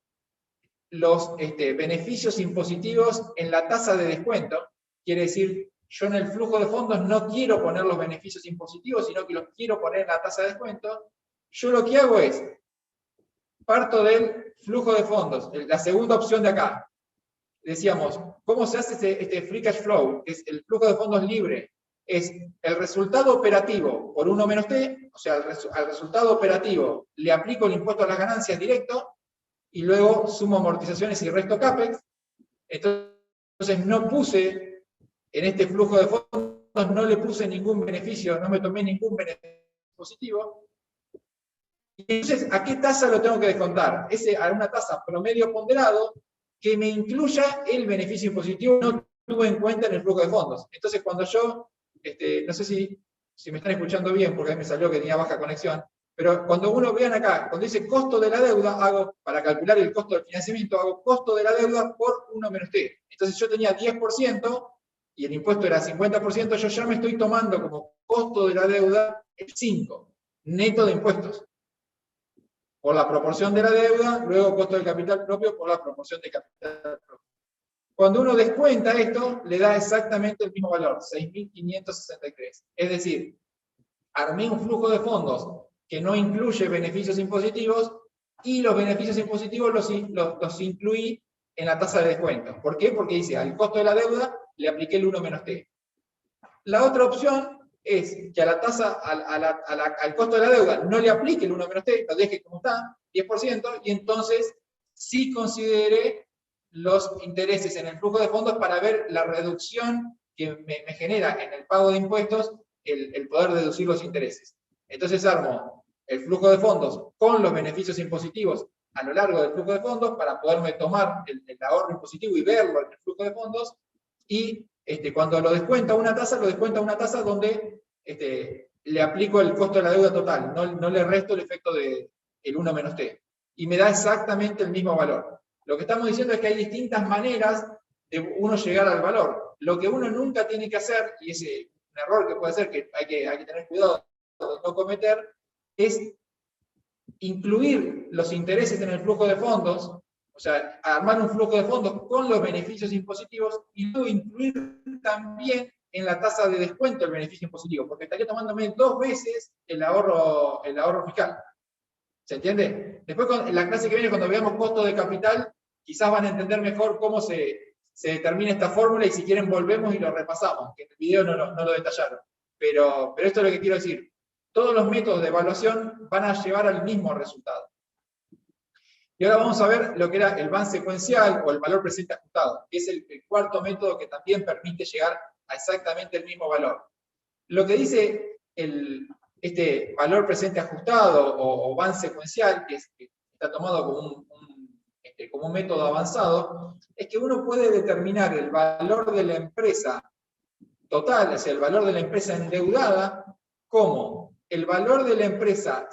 los beneficios impositivos en la tasa de descuento, quiere decir, yo en el flujo de fondos no quiero poner los beneficios impositivos, sino que los quiero poner en la tasa de descuento, yo lo que hago es, parto del flujo de fondos, la segunda opción de acá. Decíamos, ¿cómo se hace este free cash flow? Es el flujo de fondos libre. Es el resultado operativo por 1 menos T, o sea, al resultado operativo le aplico el impuesto a las ganancias directo, y luego sumo amortizaciones y resto CAPEX. Entonces no puse, en este flujo de fondos, no le puse ningún beneficio, no me tomé ningún beneficio positivo. Y entonces, ¿a qué tasa lo tengo que descontar? A una tasa promedio ponderado que me incluya el beneficio impositivo que no tuve en cuenta en el flujo de fondos. Entonces, cuando yo, no sé si me están escuchando bien, porque a mí me salió que tenía baja conexión, pero cuando uno vean acá, cuando dice costo de la deuda, para calcular el costo del financiamiento, hago costo de la deuda por 1 menos T. Entonces yo tenía 10% y el impuesto era 50%, yo ya me estoy tomando como costo de la deuda el 5%, neto de impuestos. Por la proporción de la deuda, luego costo del capital propio por la proporción de capital propio. Cuando uno descuenta esto, le da exactamente el mismo valor, 6.563. Es decir, armé un flujo de fondos que no incluye beneficios impositivos, y los beneficios impositivos los incluí en la tasa de descuento. ¿Por qué? Porque dice, al costo de la deuda le apliqué el 1 menos T. La otra opción es que a la tasa, al costo de la deuda no le aplique el 1 menos T, lo deje como está, 10%, y entonces sí considere los intereses en el flujo de fondos para ver la reducción que me genera en el pago de impuestos el poder deducir los intereses. Entonces armo el flujo de fondos con los beneficios impositivos a lo largo del flujo de fondos para poderme tomar el ahorro impositivo y verlo en el flujo de fondos, y cuando lo descuenta una tasa donde le aplico el costo de la deuda total, no le resto el efecto del 1 menos T. Y me da exactamente el mismo valor. Lo que estamos diciendo es que hay distintas maneras de uno llegar al valor. Lo que uno nunca tiene que hacer, y es un error que puede ser que hay que tener cuidado de no cometer, es incluir los intereses en el flujo de fondos, o sea, armar un flujo de fondos con los beneficios impositivos y luego incluir también en la tasa de descuento el beneficio impositivo, porque estaría tomándome 2 veces el ahorro fiscal. ¿Se entiende? Después, en la clase que viene, cuando veamos costo de capital, quizás van a entender mejor cómo se determina esta fórmula, y si quieren volvemos y lo repasamos, que en el video no lo detallaron. Pero esto es lo que quiero decir. Todos los métodos de evaluación van a llevar al mismo resultado. Y ahora vamos a ver lo que era el BAN secuencial o el valor presente ajustado, que es el cuarto método que también permite llegar a exactamente el mismo valor. Lo que dice este valor presente ajustado o BAN secuencial, que está tomado como un método avanzado, es que uno puede determinar el valor de la empresa total, o sea, el valor de la empresa endeudada, como el valor de la empresa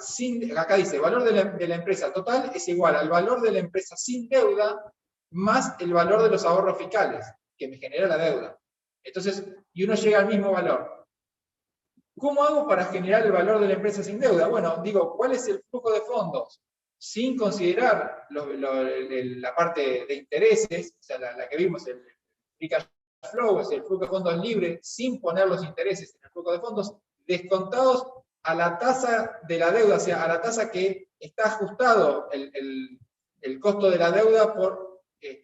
acá dice, el valor de la empresa total es igual al valor de la empresa sin deuda más el valor de los ahorros fiscales que me genera la deuda. Entonces, y uno llega al mismo valor. ¿Cómo hago para generar el valor de la empresa sin deuda? Bueno, digo, ¿cuál es el flujo de fondos? Sin considerar la parte de intereses, o sea, la que vimos, el free cash flow, es el flujo de fondos libre, sin poner los intereses en el flujo de fondos, descontados a la tasa de la deuda, o sea, a la tasa que está ajustado el costo de la deuda por,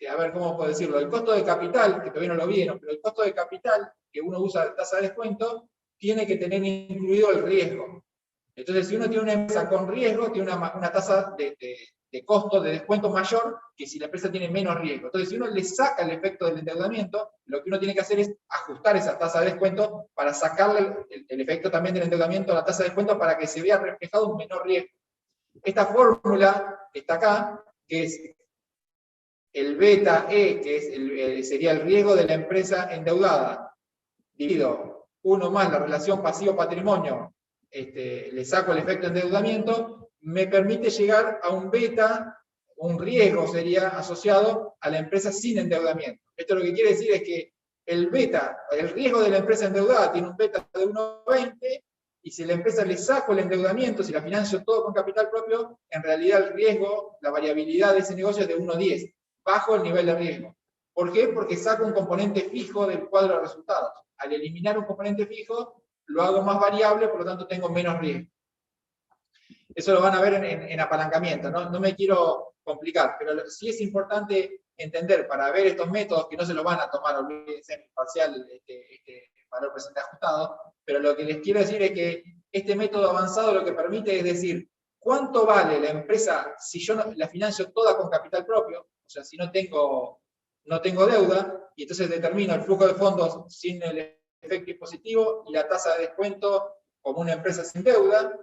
a ver cómo puedo decirlo, el costo de capital, que todavía no lo vieron, pero el costo de capital que uno usa de tasa de descuento, tiene que tener incluido el riesgo. Entonces, si uno tiene una empresa con riesgo, tiene una tasa de costo, de descuento mayor que si la empresa tiene menos riesgo. Entonces, si uno le saca el efecto del endeudamiento, lo que uno tiene que hacer es ajustar esa tasa de descuento para sacarle el efecto también del endeudamiento a la tasa de descuento para que se vea reflejado un menor riesgo. Esta fórmula que está acá, que es el beta E, que sería el riesgo de la empresa endeudada, dividido 1 más la relación pasivo-patrimonio, le saco el efecto de endeudamiento, me permite llegar a un beta, un riesgo sería asociado a la empresa sin endeudamiento. Esto lo que quiere decir es que el beta, el riesgo de la empresa endeudada tiene un beta de 1,20, y si la empresa le saco el endeudamiento, si la financio todo con capital propio, en realidad el riesgo, la variabilidad de ese negocio es de 1,10, bajo el nivel de riesgo. ¿Por qué? Porque saco un componente fijo del cuadro de resultados. Al eliminar un componente fijo, lo hago más variable, por lo tanto tengo menos riesgo. Eso lo van a ver en apalancamiento, ¿no? No me quiero complicar, pero sí es importante entender para ver estos métodos que no se los van a tomar, olvídense en el parcial, valor presente ajustado, pero lo que les quiero decir es que este método avanzado lo que permite es decir, ¿cuánto vale la empresa si yo la financio toda con capital propio? O sea, si no tengo deuda, y entonces determino el flujo de fondos sin el efecto impositivo y la tasa de descuento como una empresa sin deuda,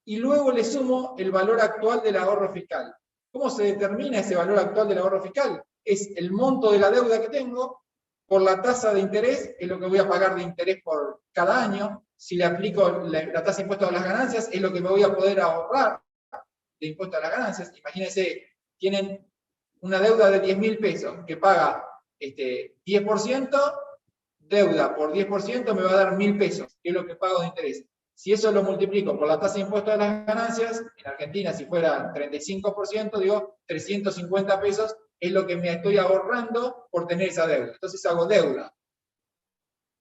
y luego le sumo el valor actual del ahorro fiscal. ¿Cómo se determina ese valor actual del ahorro fiscal? Es el monto de la deuda que tengo por la tasa de interés, que es lo que voy a pagar de interés por cada año. Si le aplico la tasa de impuesto a las ganancias, es lo que me voy a poder ahorrar de impuesto a las ganancias. Imagínense, tienen una deuda de 10.000 pesos que paga 10%, deuda por 10% me va a dar 1.000 pesos, que es lo que pago de interés. Si eso lo multiplico por la tasa de impuesto a las ganancias, en Argentina si fuera 35%, digo 350 pesos es lo que me estoy ahorrando por tener esa deuda. Entonces hago deuda.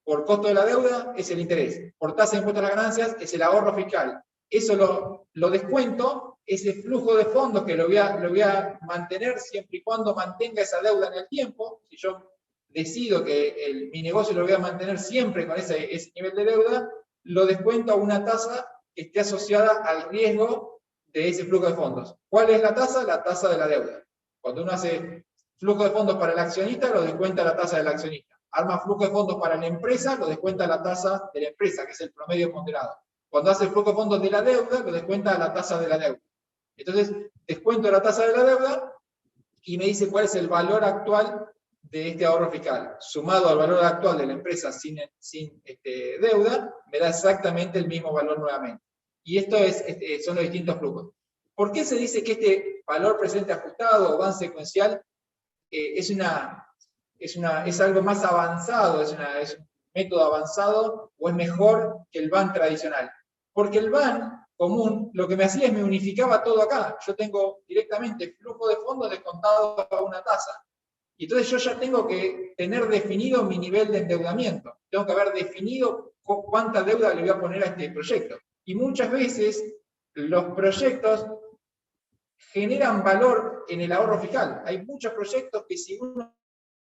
Por costo de la deuda es el interés. Por tasa de impuesto a las ganancias es el ahorro fiscal. Eso lo descuento, ese flujo de fondos que lo voy a mantener siempre y cuando mantenga esa deuda en el tiempo. Si yo decido que mi negocio lo voy a mantener siempre con ese nivel de deuda, lo descuento a una tasa que esté asociada al riesgo de ese flujo de fondos. ¿Cuál es la tasa? La tasa de la deuda. Cuando uno hace flujo de fondos para el accionista, lo descuenta la tasa del accionista. Arma flujo de fondos para la empresa, lo descuenta la tasa de la empresa, que es el promedio ponderado. Cuando hace flujo de fondos de la deuda, lo descuenta la tasa de la deuda. Entonces, descuento la tasa de la deuda y me dice cuál es el valor actual de este ahorro fiscal. Sumado al valor actual de la empresa sin deuda, me da exactamente el mismo valor nuevamente. Y esto son los distintos flujos. ¿Por qué se dice que este valor presente ajustado o van secuencial es algo más avanzado, es un método avanzado o es mejor que el BAN tradicional? Porque el BAN común lo que me hacía es me unificaba todo acá. Yo tengo directamente flujo de fondos descontado a una tasa. Y entonces yo ya tengo que tener definido mi nivel de endeudamiento. Tengo que haber definido cuánta deuda le voy a poner a este proyecto. Y muchas veces los proyectos generan valor en el ahorro fiscal. Hay muchos proyectos que si uno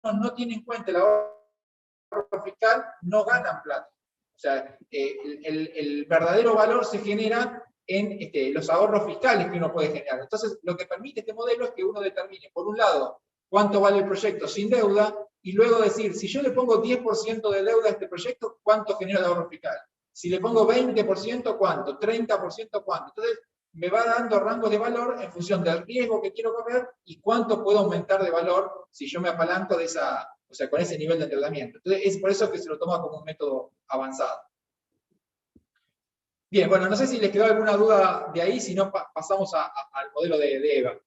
no tiene en cuenta el ahorro fiscal, no ganan plata. O sea, el verdadero valor se genera en los ahorros fiscales que uno puede generar. Entonces, lo que permite este modelo es que uno determine, por un lado, cuánto vale el proyecto sin deuda, y luego decir, si yo le pongo 10% de deuda a este proyecto, ¿cuánto genera el ahorro fiscal? Si le pongo 20%, ¿cuánto? 30%, ¿cuánto? Entonces, me va dando rangos de valor en función del riesgo que quiero correr y cuánto puedo aumentar de valor si yo me apalanco con ese nivel de endeudamiento. Entonces, es por eso que se lo toma como un método avanzado. Bien, bueno, no sé si les quedó alguna duda de ahí, si no pasamos al modelo de EVA.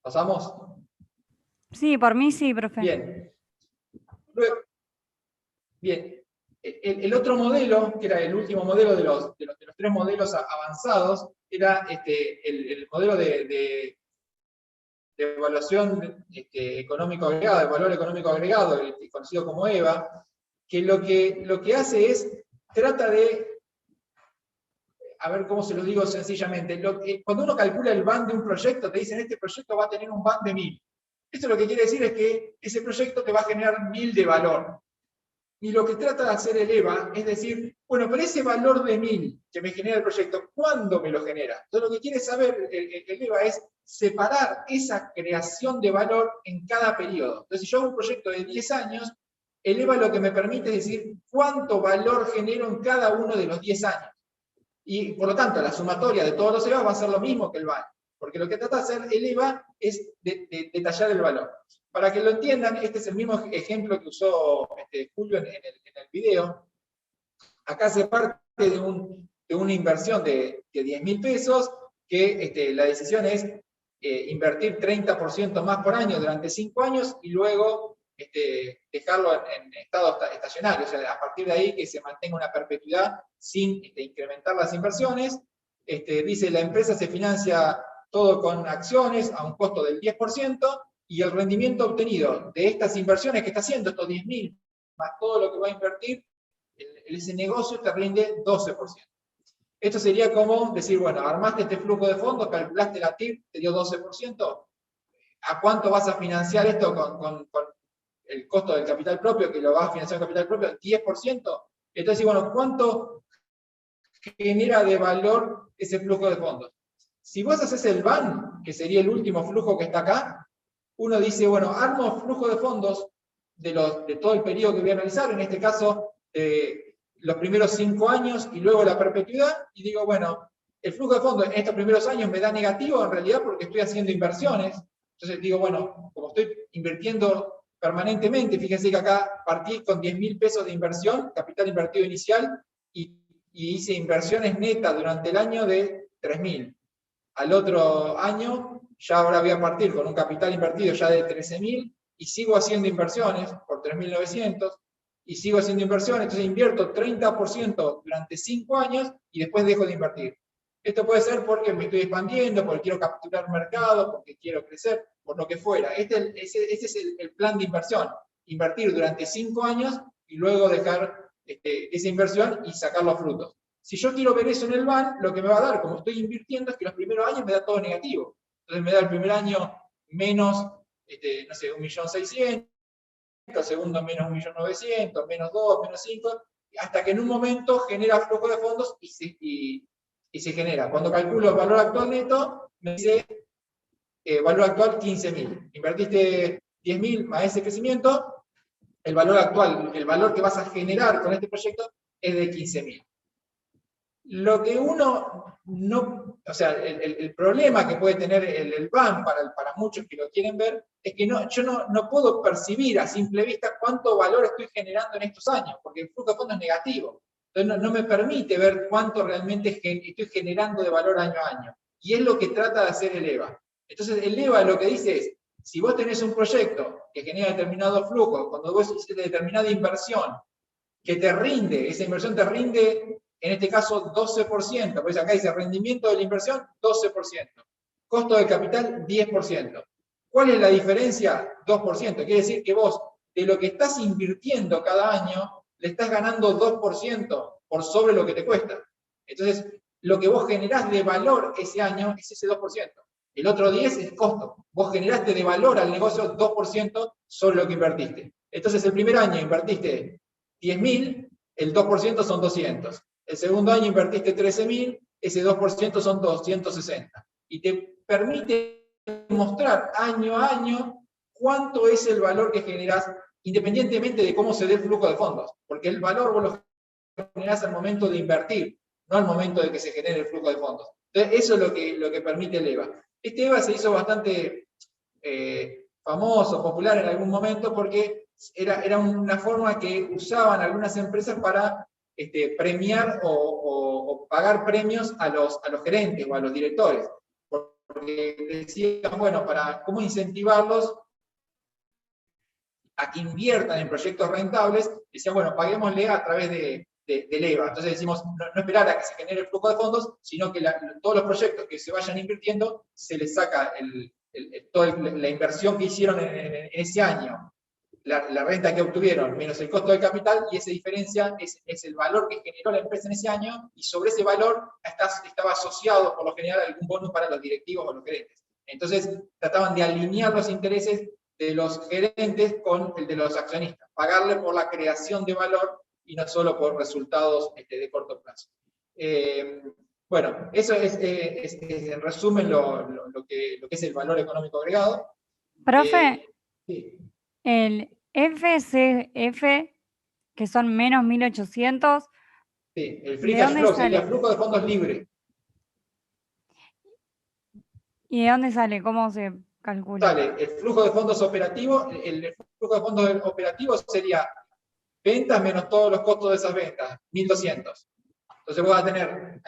¿Pasamos? Sí, por mí sí, profe. Bien. Luego, bien. El otro modelo, que era el último modelo de los 3 modelos avanzados, era el modelo de evaluación económico agregado, el valor económico agregado, conocido como EVA, que lo que hace es, trata de, a ver cómo se lo digo sencillamente, cuando uno calcula el BAN de un proyecto, te dicen, este proyecto va a tener un BAN de 1000. Esto lo que quiere decir es que ese proyecto te va a generar 1000 de valor. Y lo que trata de hacer el EVA es decir, bueno, pero ese valor de 1000 que me genera el proyecto, ¿cuándo me lo genera? Entonces lo que quiere saber el EVA es separar esa creación de valor en cada periodo. Entonces, si yo hago un proyecto de 10 años, el EVA lo que me permite es decir cuánto valor genero en cada uno de los 10 años. Y por lo tanto, la sumatoria de todos los EVA va a ser lo mismo que el BAN. Porque lo que trata de hacer el EVA es detallar el valor. Para que lo entiendan, este es el mismo ejemplo que usó Julio en el video. Acá se parte de una inversión de 10.000 pesos, que la decisión es invertir 30% más por año durante 5 años y luego dejarlo en estado estacionario. O sea, a partir de ahí que se mantenga una perpetuidad sin incrementar las inversiones. Dice, la empresa se financia todo con acciones a un costo del 10%, y el rendimiento obtenido de estas inversiones que está haciendo, estos 10.000, más todo lo que va a invertir, ese negocio te rinde 12%. Esto sería como decir, bueno, armaste este flujo de fondos, calculaste la TIR, te dio 12%, ¿a cuánto vas a financiar esto con el costo del capital propio, que lo vas a financiar con capital propio? 10%. Entonces, bueno, ¿cuánto genera de valor ese flujo de fondos? Si vos haces el BAN, que sería el último flujo que está acá, uno dice, bueno, armo flujo de fondos de todo el periodo que voy a analizar, en este caso, los primeros 5 años y luego la perpetuidad, y digo, bueno, el flujo de fondos en estos primeros años me da negativo en realidad porque estoy haciendo inversiones. Entonces digo, bueno, como estoy invirtiendo permanentemente, fíjense que acá partí con 10.000 pesos de inversión, capital invertido inicial, y hice inversiones netas durante el año de 3.000. Al otro año, ya ahora voy a partir con un capital invertido ya de 13.000, y sigo haciendo inversiones por 3.900, y sigo haciendo inversiones, entonces invierto 30% durante 5 años, y después dejo de invertir. Esto puede ser porque me estoy expandiendo, porque quiero capturar mercado, porque quiero crecer, por lo que fuera. Ese es el plan de inversión. Invertir durante 5 años, y luego dejar esa inversión y sacar los frutos. Si yo quiero ver eso en el BAN, lo que me va a dar, como estoy invirtiendo, es que los primeros años me da todo negativo. Entonces me da el primer año menos, no sé, 1.600.000, el segundo menos 1.900.000, menos 2, menos 5, hasta que en un momento genera flujo de fondos y se genera. Cuando calculo el valor actual neto, me dice valor actual 15.000. Invertiste 10.000 más ese crecimiento, el valor actual, el valor que vas a generar con este proyecto es de 15.000. Lo que uno no, o sea, el problema que puede tener el BAN para muchos que lo quieren ver, es que yo no puedo percibir a simple vista cuánto valor estoy generando en estos años, porque el flujo de fondos es negativo. Entonces no me permite ver cuánto realmente estoy generando de valor año a año. Y es lo que trata de hacer el EVA. Entonces el EVA lo que dice es, si vos tenés un proyecto que genera determinado flujo, cuando vos hiciste determinada inversión, que te rinde, esa inversión te rinde, en este caso 12%, pues acá dice rendimiento de la inversión, 12%. Costo del capital, 10%. ¿Cuál es la diferencia? 2%. Quiere decir que vos, de lo que estás invirtiendo cada año, le estás ganando 2% por sobre lo que te cuesta. Entonces, lo que vos generás de valor ese año es ese 2%. El otro 10% es costo. Vos generaste de valor al negocio 2% sobre lo que invertiste. Entonces, el primer año invertiste 10.000, el 2% son 200. El segundo año invertiste 13.000, ese 2% son 260. Y te permite mostrar año a año cuánto es el valor que generás, independientemente de cómo se dé el flujo de fondos. Porque el valor vos lo generás al momento de invertir, no al momento de que se genere el flujo de fondos. Entonces, eso es lo que permite el EVA. Este EVA se hizo bastante famoso, popular en algún momento, porque era una forma que usaban algunas empresas para premiar o pagar premios a los gerentes o a los directores. Porque decían, bueno, ¿cómo incentivarlos a que inviertan en proyectos rentables? Decían, bueno, paguémosle a través del EVA. Entonces decimos, no esperar a que se genere el flujo de fondos, sino que todos los proyectos que se vayan invirtiendo, se les saca toda la inversión que hicieron en ese año, la renta que obtuvieron, menos el costo del capital, y esa diferencia es el valor que generó la empresa en ese año, y sobre ese valor estaba asociado, por lo general, algún bonus para los directivos o los gerentes. Entonces, trataban de alinear los intereses de los gerentes con el de los accionistas. pagarle por la creación de valor y no solo por resultados de corto plazo. Bueno, eso es en resumen lo que es el valor económico agregado. Profe, Sí. el FCF, que son menos 1800, Sí, el free ¿de cash dónde flow sería sale? flujo de fondos libre. ¿Y de dónde sale? ¿Cómo se calcula? Sale el flujo de fondos operativo, el flujo de fondos operativo sería ventas menos todos los costos de esas ventas, 1.200. Entonces vos vas a tener,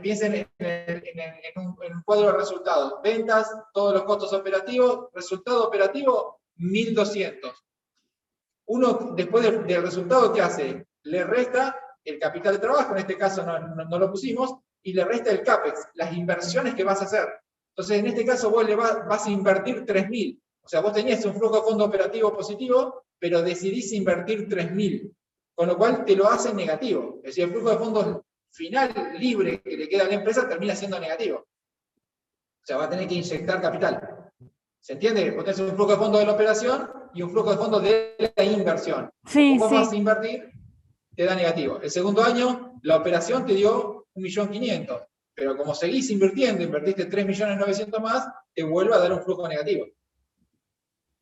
piensen en un cuadro de resultados, ventas, todos los costos operativos, resultado operativo, 1.200. Uno, después del resultado, ¿qué hace? Le resta el capital de trabajo, en este caso no lo pusimos, y le resta el CAPEX, las inversiones que vas a hacer. Entonces, en este caso, vos vas a invertir 3.000. O sea, vos tenías un flujo de fondo operativo positivo, pero decidís invertir 3.000. Con lo cual te lo hacen negativo. Es decir, el flujo de fondos final libre que le queda a la empresa termina siendo negativo. O sea, va a tener que inyectar capital. ¿Se entiende? Vos tenés un flujo de fondos de la operación y un flujo de fondos de la inversión. Sí, Como vos vas a sí. invertir, te da negativo. El segundo año, la operación te dio 1.500.000. Pero como seguís invirtiendo, invertiste 3.900.000 más, te vuelve a dar un flujo negativo.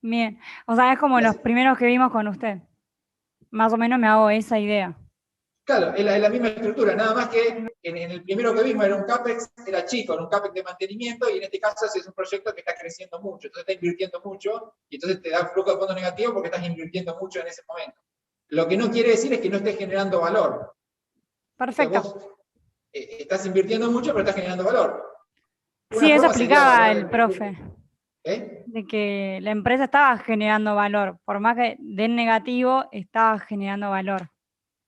Bien. O sea, es como los primeros que vimos con usted. Más o menos me hago esa idea. Claro, es la misma estructura, nada más que en el primero que vimos era un CAPEX, era chico, era un CAPEX de mantenimiento, y en este caso es un proyecto que está creciendo mucho, entonces está invirtiendo mucho, y entonces te da un flujo de fondos negativo porque estás invirtiendo mucho en ese momento. Lo que no quiere decir es que no estés generando valor. Perfecto. O sea, vos estás invirtiendo mucho, pero estás generando valor. Sí, eso explicaba el profe. ¿Eh? De que la empresa estaba generando valor, por más que den negativo, estaba generando valor.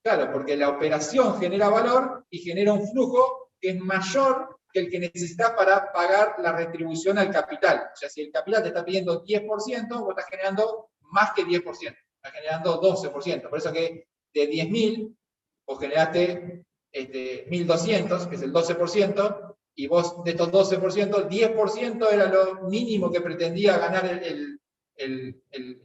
Claro, porque la operación genera valor y genera un flujo que es mayor que el que necesitas para pagar la retribución al capital. O sea, si el capital te está pidiendo 10%, vos estás generando más que 10%, estás generando 12%. Por eso que de 10.000, vos generaste 1.200, que es el 12%, y vos de estos 12%, 10% era lo mínimo que pretendía ganar el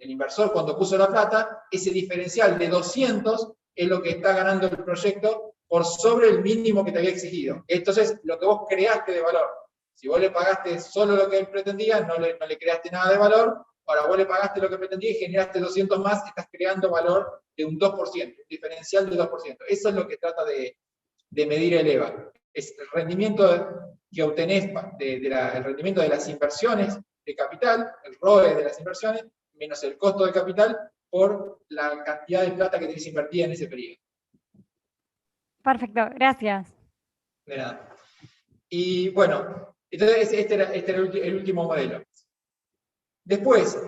inversor cuando puso la plata. Ese diferencial de 200 es lo que está ganando el proyecto por sobre el mínimo que te había exigido. Entonces, lo que vos creaste de valor. Si vos le pagaste solo lo que él pretendía, no le creaste nada de valor. Ahora vos le pagaste lo que pretendía y generaste 200 más, estás creando valor de un 2%, un diferencial de 2%. Eso es lo que trata de medir el EVA. Es el rendimiento que obtenés, el rendimiento de las inversiones de capital, el ROE de las inversiones, menos el costo de capital, por la cantidad de plata que tenés invertida en ese periodo. Perfecto, gracias. De nada. Y bueno, entonces este era el último modelo. Después,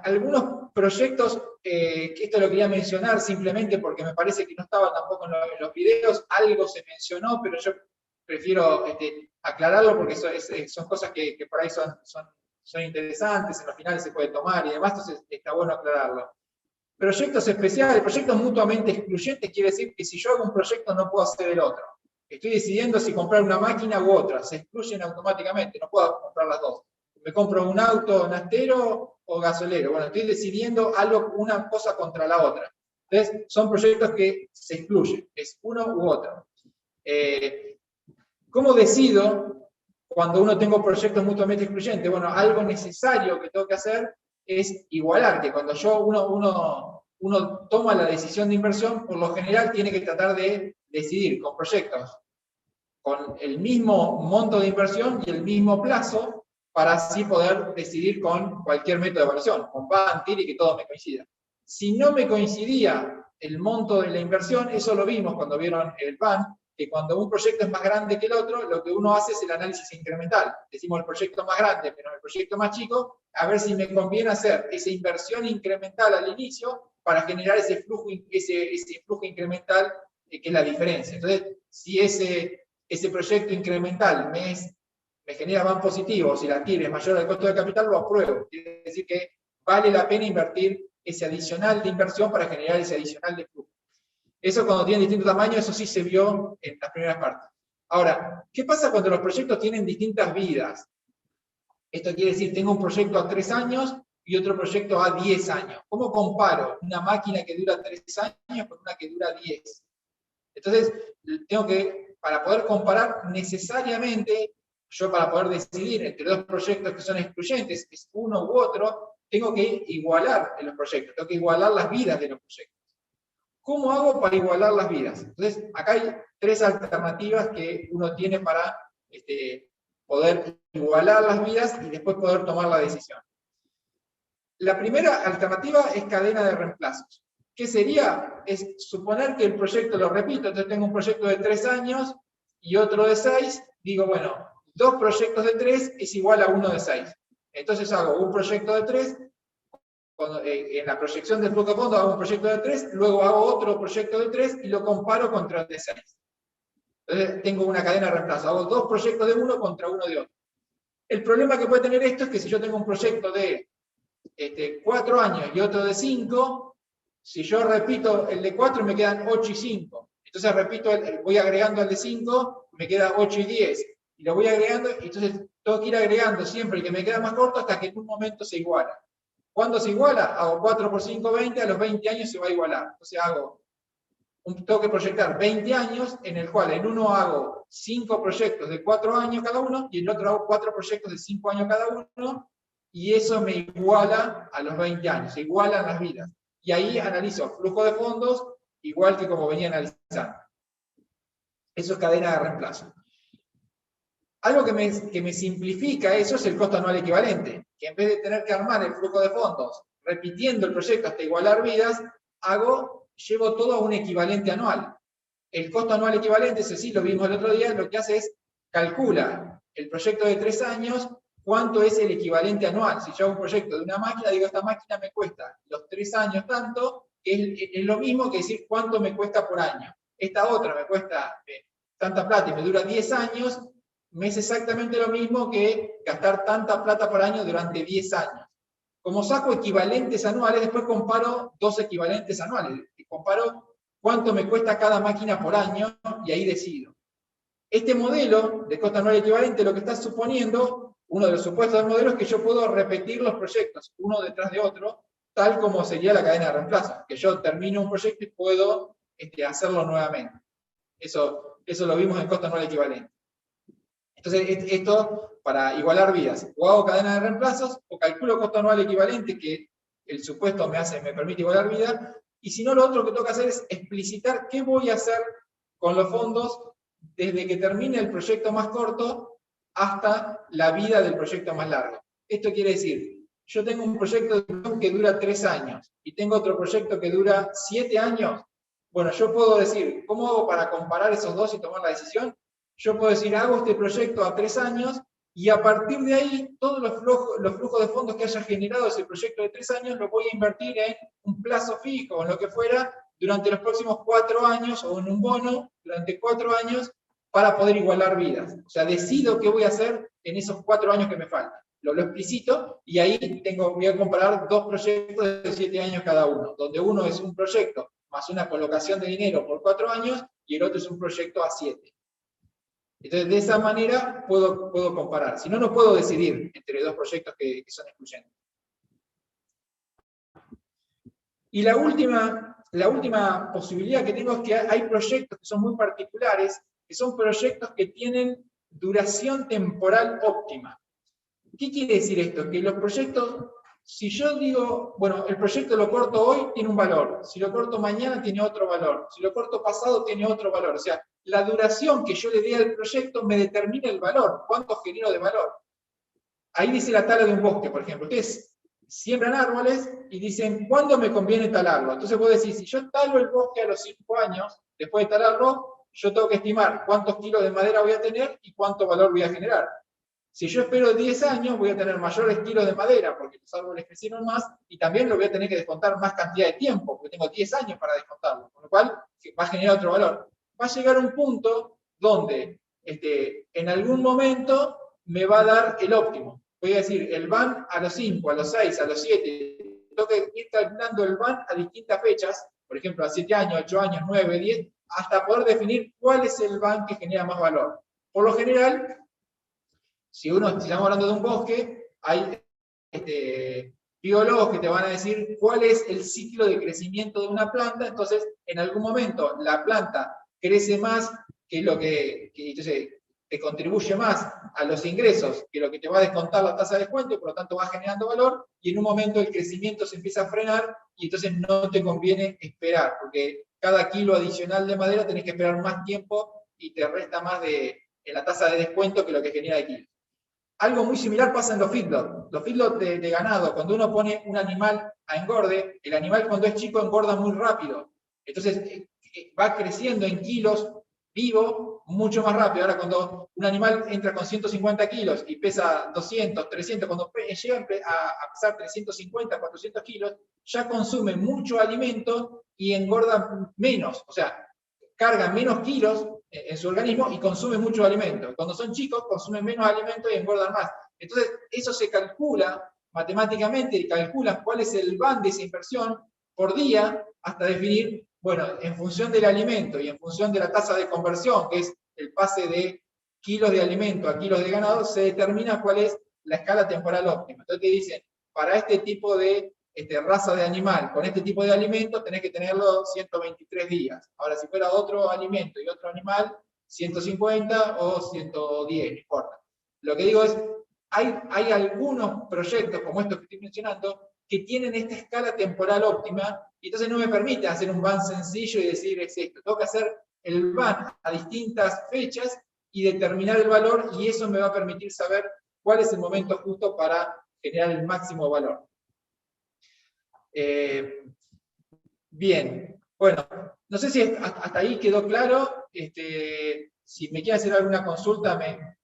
algunos proyectos, que esto lo quería mencionar simplemente porque me parece que no estaba tampoco en los videos, algo se mencionó, pero yo prefiero aclararlo porque son cosas que por ahí son interesantes, en los finales se puede tomar y demás, entonces está bueno aclararlo. Proyectos especiales, proyectos mutuamente excluyentes, quiere decir que si yo hago un proyecto no puedo hacer el otro. Estoy decidiendo si comprar una máquina u otra, se excluyen automáticamente, no puedo comprar las dos. Me compro un auto nastero o gasolero. Bueno, estoy decidiendo una cosa contra la otra. Entonces, son proyectos que se excluyen, es uno u otro. ¿Cómo decido cuando uno tengo proyectos mutuamente excluyentes? Bueno, algo necesario que tengo que hacer es igualar, que cuando uno toma la decisión de inversión, por lo general tiene que tratar de decidir con proyectos con el mismo monto de inversión y el mismo plazo, para así poder decidir con cualquier método de evaluación, con BAN, TIR y que todo me coincida. Si no me coincidía el monto de la inversión, eso lo vimos cuando vieron el BAN, que cuando un proyecto es más grande que el otro, lo que uno hace es el análisis incremental. Decimos el proyecto más grande menos el proyecto más chico, a ver si me conviene hacer esa inversión incremental al inicio para generar ese flujo incremental, que es la diferencia. Entonces, si ese proyecto incremental me genera BAN positivo, si la TIR es mayor al costo de capital, lo apruebo. Quiere decir que vale la pena invertir ese adicional de inversión para generar ese adicional de flujo. Eso cuando tienen distinto tamaño, eso sí se vio en las primeras partes. Ahora, ¿qué pasa cuando los proyectos tienen distintas vidas? Esto quiere decir, tengo un proyecto a 3 años y otro proyecto a 10 años. ¿Cómo comparo una máquina que dura 3 años con una que dura 10? Entonces, tengo que, para poder comparar necesariamente, yo para poder decidir entre dos proyectos que son excluyentes, es uno u otro, tengo que igualar en los proyectos, tengo que igualar las vidas de los proyectos. ¿Cómo hago para igualar las vidas? Entonces, acá hay 3 alternativas que uno tiene para poder igualar las vidas y después poder tomar la decisión. La primera alternativa es cadena de reemplazos. ¿Qué sería? Es suponer que el proyecto, lo repito, entonces tengo un proyecto de 3 años y otro de 6, digo, bueno, 2 proyectos de 3 es igual a 1 de 6. Entonces hago un proyecto de 3, en la proyección del flujo de fondo hago un proyecto de 3, luego hago otro proyecto de 3 y lo comparo contra el de 6. Entonces tengo una cadena de reemplazo, hago 2 proyectos de uno contra uno de otro. El problema que puede tener esto es que si yo tengo un proyecto de 4 años y otro de 5, si yo repito el de 4 me quedan 8 y 5. Entonces repito, voy agregando al de 5, me queda 8 y 10. Y lo voy agregando, y entonces tengo que ir agregando siempre el que me queda más corto hasta que en un momento se iguala. ¿Cuándo se iguala? Hago 4 por 5, 20, a los 20 años se va a igualar. Entonces tengo que proyectar 20 años, en el cual en uno hago 5 proyectos de 4 años cada uno, y en el otro hago 4 proyectos de 5 años cada uno, y eso me iguala a los 20 años, se igualan las vidas. Y ahí analizo flujo de fondos, igual que como venía analizando. Eso es cadena de reemplazo. Algo que me simplifica eso es el costo anual equivalente, que en vez de tener que armar el flujo de fondos repitiendo el proyecto hasta igualar vidas, llevo todo a un equivalente anual. El costo anual equivalente, ese sí lo vimos el otro día, lo que hace es calcula el proyecto de 3 años, cuánto es el equivalente anual. Si yo hago un proyecto de una máquina, digo, esta máquina me cuesta los 3 años tanto, es lo mismo que decir cuánto me cuesta por año. Esta otra me cuesta tanta plata y me dura 10 años, me es exactamente lo mismo que gastar tanta plata por año durante 10 años. Como saco equivalentes anuales, después comparo 2 equivalentes anuales. Comparo cuánto me cuesta cada máquina por año y ahí decido. Este modelo de costo anual equivalente lo que está suponiendo, uno de los supuestos del modelo, es que yo puedo repetir los proyectos uno detrás de otro, tal como sería la cadena de reemplazo, que yo termino un proyecto y puedo hacerlo nuevamente. Eso lo vimos en costo anual equivalente. Entonces, esto para igualar vidas, o hago cadena de reemplazos, o calculo costo anual equivalente, que el supuesto me permite igualar vida, y si no, lo otro que tengo que hacer es explicitar qué voy a hacer con los fondos desde que termine el proyecto más corto hasta la vida del proyecto más largo. Esto quiere decir, yo tengo un proyecto que dura 3 años, y tengo otro proyecto que dura 7 años, bueno, yo puedo decir, ¿cómo hago para comparar esos dos y tomar la decisión? Yo puedo decir, hago este proyecto a 3 años, y a partir de ahí, todos los flujos de fondos que haya generado ese proyecto de 3 años, los voy a invertir en un plazo fijo, o en lo que fuera, durante los próximos 4 años, o en un bono, durante 4 años, para poder igualar vidas. O sea, decido qué voy a hacer en esos 4 años que me faltan. Lo explicito, y ahí voy a comparar 2 proyectos de 7 años cada uno, donde uno es un proyecto más una colocación de dinero por 4 años, y el otro es un proyecto a 7. Entonces, de esa manera puedo comparar. Si no, no puedo decidir entre 2 proyectos que son excluyentes. Y la última posibilidad que tengo es que hay proyectos que son muy particulares, que son proyectos que tienen duración temporal óptima. ¿Qué quiere decir esto? Que los proyectos, si yo digo, bueno, el proyecto lo corto hoy, tiene un valor. Si lo corto mañana, tiene otro valor. Si lo corto pasado, tiene otro valor. O sea, la duración que yo le dé al proyecto me determina el valor, cuánto genero de valor. Ahí dice la tala de un bosque, por ejemplo. Ustedes siembran árboles y dicen, ¿cuándo me conviene talarlo? Entonces vos decís, si yo talo el bosque a los 5 años, después de talarlo, yo tengo que estimar cuántos kilos de madera voy a tener y cuánto valor voy a generar. Si yo espero 10 años, voy a tener mayores kilos de madera, porque los árboles crecieron más, y también lo voy a tener que descontar más cantidad de tiempo, porque tengo 10 años para descontarlo, con lo cual va a generar otro valor. Va a llegar un punto donde en algún momento me va a dar el óptimo. Voy a decir, el van a los 5, a los 6, a los 7, tengo que ir calculando el van a distintas fechas, por ejemplo, a 7 años, 8 años, 9, 10, hasta poder definir cuál es el van que genera más valor. Por lo general, si estamos hablando de un bosque, hay biólogos que te van a decir cuál es el ciclo de crecimiento de una planta. Entonces, en algún momento la planta crece más que lo entonces, te contribuye más a los ingresos que lo que te va a descontar la tasa de descuento, y por lo tanto va generando valor, y en un momento el crecimiento se empieza a frenar, y entonces no te conviene esperar, porque cada kilo adicional de madera tenés que esperar más tiempo y te resta más en la tasa de descuento que lo que genera de kilos. Algo muy similar pasa en los feedlots. Los feedlots de ganado, cuando uno pone un animal a engorde, el animal cuando es chico engorda muy rápido. Entonces va creciendo en kilos vivo mucho más rápido. Ahora cuando un animal entra con 150 kilos y pesa 200, 300, cuando llega a pesar 350, 400 kilos, ya consume mucho alimento y engorda menos. O sea, carga menos kilos en su organismo y consume mucho alimento. Cuando son chicos, consumen menos alimento y engordan más. Entonces, eso se calcula matemáticamente, y calculan cuál es el band de esa inversión por día, hasta definir, bueno, en función del alimento y en función de la tasa de conversión, que es el pase de kilos de alimento a kilos de ganado, se determina cuál es la escala temporal óptima. Entonces te dicen, para este tipo de raza de animal, con este tipo de alimento, tenés que tenerlo 123 días. Ahora, si fuera otro alimento y otro animal, 150 o 110, no importa. Lo que digo es, hay algunos proyectos, como estos que estoy mencionando, que tienen esta escala temporal óptima, y entonces no me permite hacer un ban sencillo y decir, es esto. Tengo que hacer el ban a distintas fechas y determinar el valor, y eso me va a permitir saber cuál es el momento justo para generar el máximo valor. Bien, bueno, no sé si hasta ahí quedó claro. Si me quieren hacer alguna consulta, me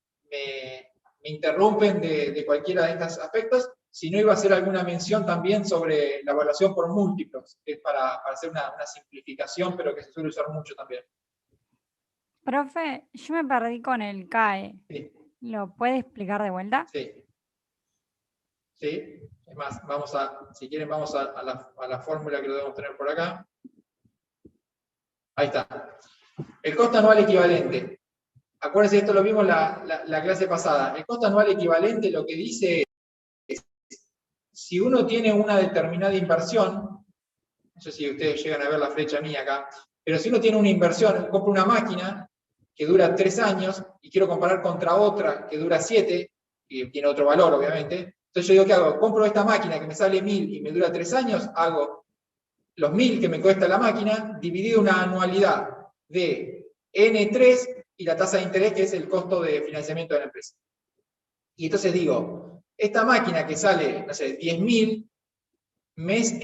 interrumpen de cualquiera de estos aspectos. Si no, iba a hacer alguna mención también sobre la evaluación por múltiplos, que es para hacer una simplificación, pero que se suele usar mucho también. Profe, yo me perdí con el CAE. Sí. ¿Lo puede explicar de vuelta? Sí. ¿Sí? Es más, si quieren, vamos a la fórmula que lo debemos tener por acá. Ahí está. El costo anual equivalente. Acuérdense, esto lo vimos la clase pasada. El costo anual equivalente lo que dice es, si uno tiene una determinada inversión, no sé si ustedes llegan a ver la flecha mía acá, pero si uno tiene una inversión, compra una máquina que dura 3 años y quiero comparar contra otra que dura 7, y tiene otro valor, obviamente. Entonces yo digo, ¿qué hago? Compro esta máquina que me sale 1000 y me dura 3 años, hago los 1000 que me cuesta la máquina, dividido una anualidad de N3 y la tasa de interés, que es el costo de financiamiento de la empresa. Y entonces digo, esta máquina que sale, no sé, 10.000, me es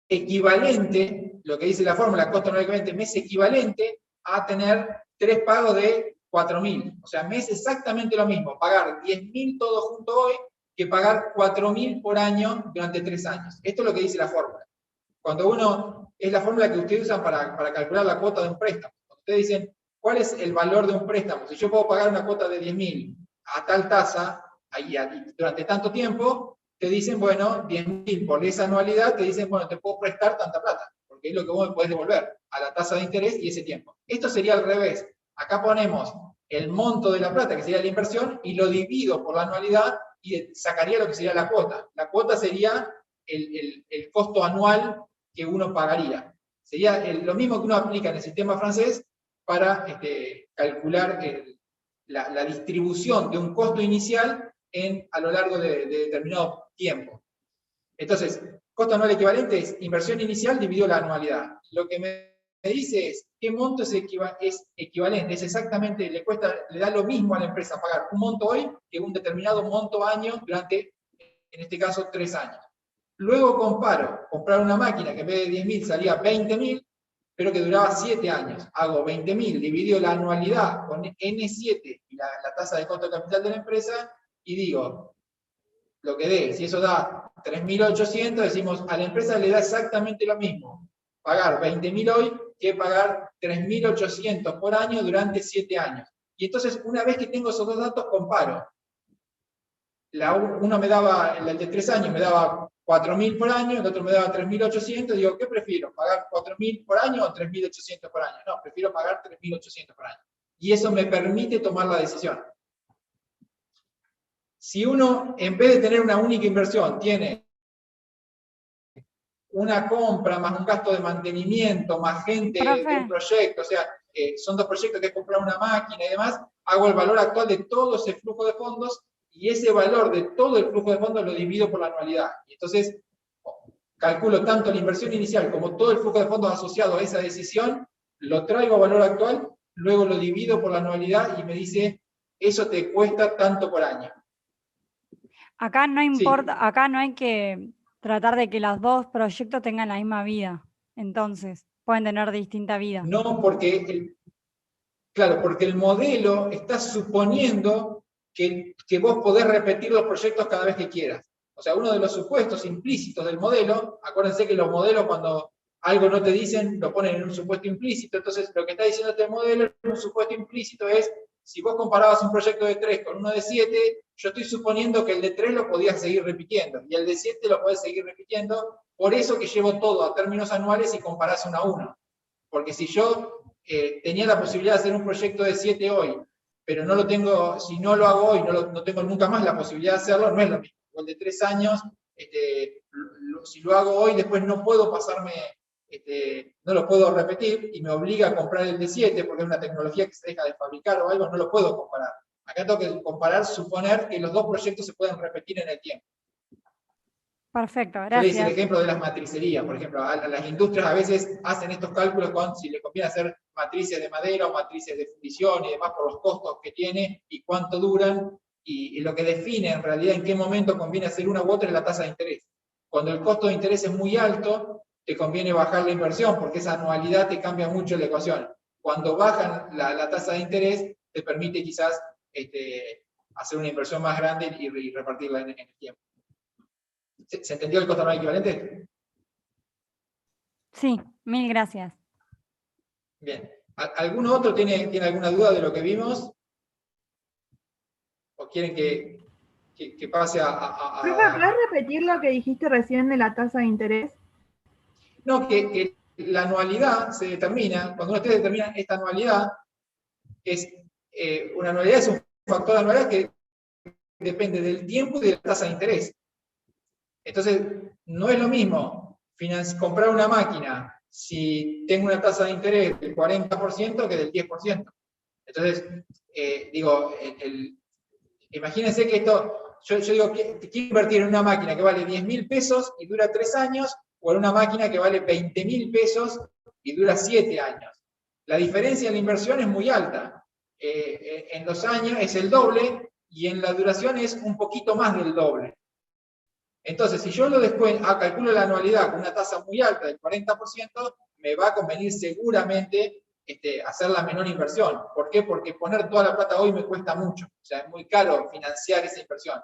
equivalente, lo que dice la fórmula, costo anual equivalente, me es equivalente a tener 3 pagos de 4.000. O sea, me es exactamente lo mismo, pagar 10.000 todo junto hoy, que pagar 4.000 por año durante 3 años. Esto es lo que dice la fórmula. Cuando uno, es la fórmula que ustedes usan para calcular la cuota de un préstamo. Cuando ustedes dicen, ¿cuál es el valor de un préstamo? Si yo puedo pagar una cuota de 10.000 a tal tasa, durante tanto tiempo, te dicen, bueno, 10.000 por esa anualidad, te dicen, bueno, te puedo prestar tanta plata, porque es lo que vos me podés devolver a la tasa de interés y ese tiempo. Esto sería al revés. Acá ponemos el monto de la plata, que sería la inversión, y lo divido por la anualidad y sacaría lo que sería la cuota. La cuota sería el costo anual que uno pagaría. Sería lo mismo que uno aplica en el sistema francés para calcular la distribución de un costo inicial a lo largo de determinado tiempo. Entonces, costo anual equivalente es inversión inicial dividido la anualidad. Lo que me dice es, ¿qué monto es equivalente? Es exactamente, le da lo mismo a la empresa pagar un monto hoy que un determinado monto año durante, en este caso, 3 años. Luego comparo, comprar una máquina que en vez de 10.000 salía 20.000, pero que duraba 7 años. Hago 20.000, dividido la anualidad con N7 y la tasa de costo de capital de la empresa, y digo, lo que dé, si eso da 3.800, decimos, a la empresa le da exactamente lo mismo pagar 20.000 hoy que pagar 3.800 por año durante 7 años. Y entonces, una vez que tengo esos dos datos, comparo. Uno me daba, el de 3 años me daba 4.000 por año, el otro me daba 3.800, digo, ¿qué prefiero? ¿Pagar 4.000 por año o 3.800 por año? No, prefiero pagar 3.800 por año. Y eso me permite tomar la decisión. Si uno, en vez de tener una única inversión, tiene una compra más un gasto de mantenimiento, más gente de un proyecto, o sea, son 2 proyectos que es comprar una máquina y demás, hago el valor actual de todo ese flujo de fondos y ese valor de todo el flujo de fondos lo divido por la anualidad. Y entonces calculo tanto la inversión inicial como todo el flujo de fondos asociado a esa decisión, lo traigo a valor actual, luego lo divido por la anualidad y me dice, eso te cuesta tanto por año. Acá no Sí. importa, acá no hay que tratar de que los 2 proyectos tengan la misma vida. Entonces, pueden tener distinta vida. No, porque claro, porque el modelo está suponiendo que vos podés repetir los proyectos cada vez que quieras. O sea, uno de los supuestos implícitos del modelo, acuérdense que los modelos cuando algo no te dicen, lo ponen en un supuesto implícito, entonces lo que está diciendo este modelo en un supuesto implícito es, si vos comparabas un proyecto de 3 con uno de 7, yo estoy suponiendo que el de 3 lo podías seguir repitiendo, y el de 7 lo podés seguir repitiendo, por eso que llevo todo a términos anuales y comparás 1 a 1. Porque si yo tenía la posibilidad de hacer un proyecto de 7 hoy, pero no lo tengo, si no lo hago hoy, no tengo nunca más la posibilidad de hacerlo, no es lo mismo. O el de 3 años, si lo hago hoy, después no puedo pasarme, no lo puedo repetir y me obliga a comprar el de 7 porque es una tecnología que se deja de fabricar o algo, no lo puedo comparar. Acá tengo que comparar, suponer que los 2 proyectos se pueden repetir en el tiempo. Perfecto, Yo le hice el gracias. ejemplo de las matricerías, por ejemplo, a las industrias a veces hacen estos cálculos con si les conviene hacer matrices de madera o matrices de fundición y demás por los costos que tiene y cuánto duran, y lo que define en realidad en qué momento conviene hacer una u otra es la tasa de interés. Cuando el costo de interés es muy alto, te conviene bajar la inversión porque esa anualidad te cambia mucho la ecuación. Cuando bajan la tasa de interés, te permite quizás hacer una inversión más grande y repartirla en el tiempo. ¿Se entendió el costo anual equivalente? Sí, mil gracias. Bien. ¿Algún otro tiene alguna duda de lo que vimos? ¿O quieren que pase a... Profe, ¿puedes repetir lo que dijiste recién de la tasa de interés? No, que la anualidad se determina, cuando ustedes determinan esta anualidad, una anualidad es un factor de anualidad que depende del tiempo y de la tasa de interés. Entonces, no es lo mismo comprar una máquina si tengo una tasa de interés del 40% que del 10%. Entonces, imagínense que esto, yo digo, quiero invertir en una máquina que vale 10.000 pesos y dura 3 años, o en una máquina que vale 20.000 pesos y dura 7 años. La diferencia en la inversión es muy alta. En los años es el doble y en la duración es un poquito más del doble. Entonces, si yo lo calculo la anualidad con una tasa muy alta del 40%, me va a convenir seguramente hacer la menor inversión. ¿Por qué? Porque poner toda la plata hoy me cuesta mucho. O sea, es muy caro financiar esa inversión.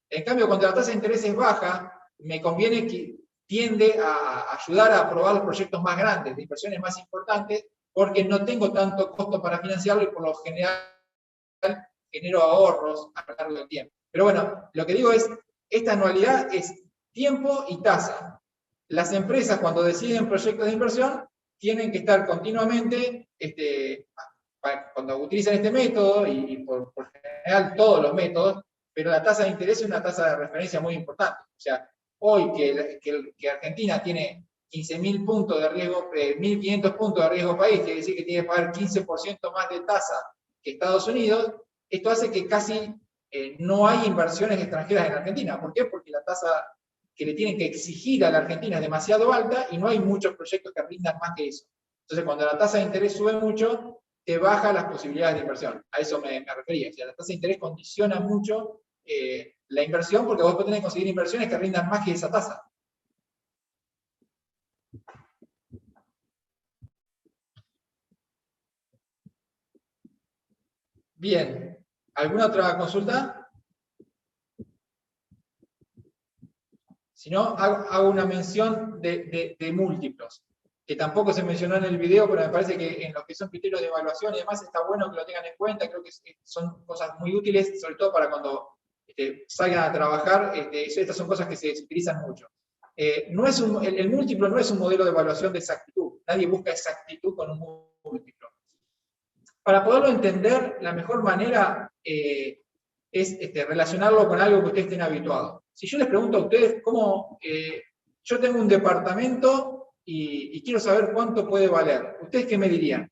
En cambio, cuando la tasa de interés es baja, me conviene que tiende a ayudar a aprobar los proyectos más grandes, de inversiones más importantes, porque no tengo tanto costo para financiarlo y por lo general genero ahorros a lo largo del tiempo. Pero bueno, lo que digo es, esta anualidad es tiempo y tasa. Las empresas, cuando deciden proyectos de inversión, tienen que estar continuamente, cuando utilizan este método, y por general todos los métodos, pero la tasa de interés es una tasa de referencia muy importante. O sea, hoy que Argentina tiene 15.000 puntos de riesgo, 1.500 puntos de riesgo país, quiere decir que tiene que pagar 15% más de tasa que Estados Unidos, esto hace que casi no hay inversiones extranjeras en Argentina. ¿Por qué? Porque la tasa que le tienen que exigir a la Argentina es demasiado alta y no hay muchos proyectos que rindan más que eso. Entonces, cuando la tasa de interés sube mucho, te baja las posibilidades de inversión. A eso me refería. O sea, la tasa de interés condiciona mucho la inversión porque vos tenés que conseguir inversiones que rindan más que esa tasa. Bien. ¿Alguna otra consulta? Si no, hago una mención de múltiplos, que tampoco se mencionó en el video, pero me parece que en los que son criterios de evaluación y demás está bueno que lo tengan en cuenta. Creo que son cosas muy útiles, sobre todo para cuando salgan a trabajar. Estas son cosas que se utilizan mucho. El múltiplo no es un modelo de evaluación de exactitud. Nadie busca exactitud con un múltiplo. Para poderlo entender, la mejor manera es relacionarlo con algo que ustedes estén habituados. Si yo les pregunto a ustedes cómo, yo tengo un departamento y quiero saber cuánto puede valer, ¿ustedes qué me dirían?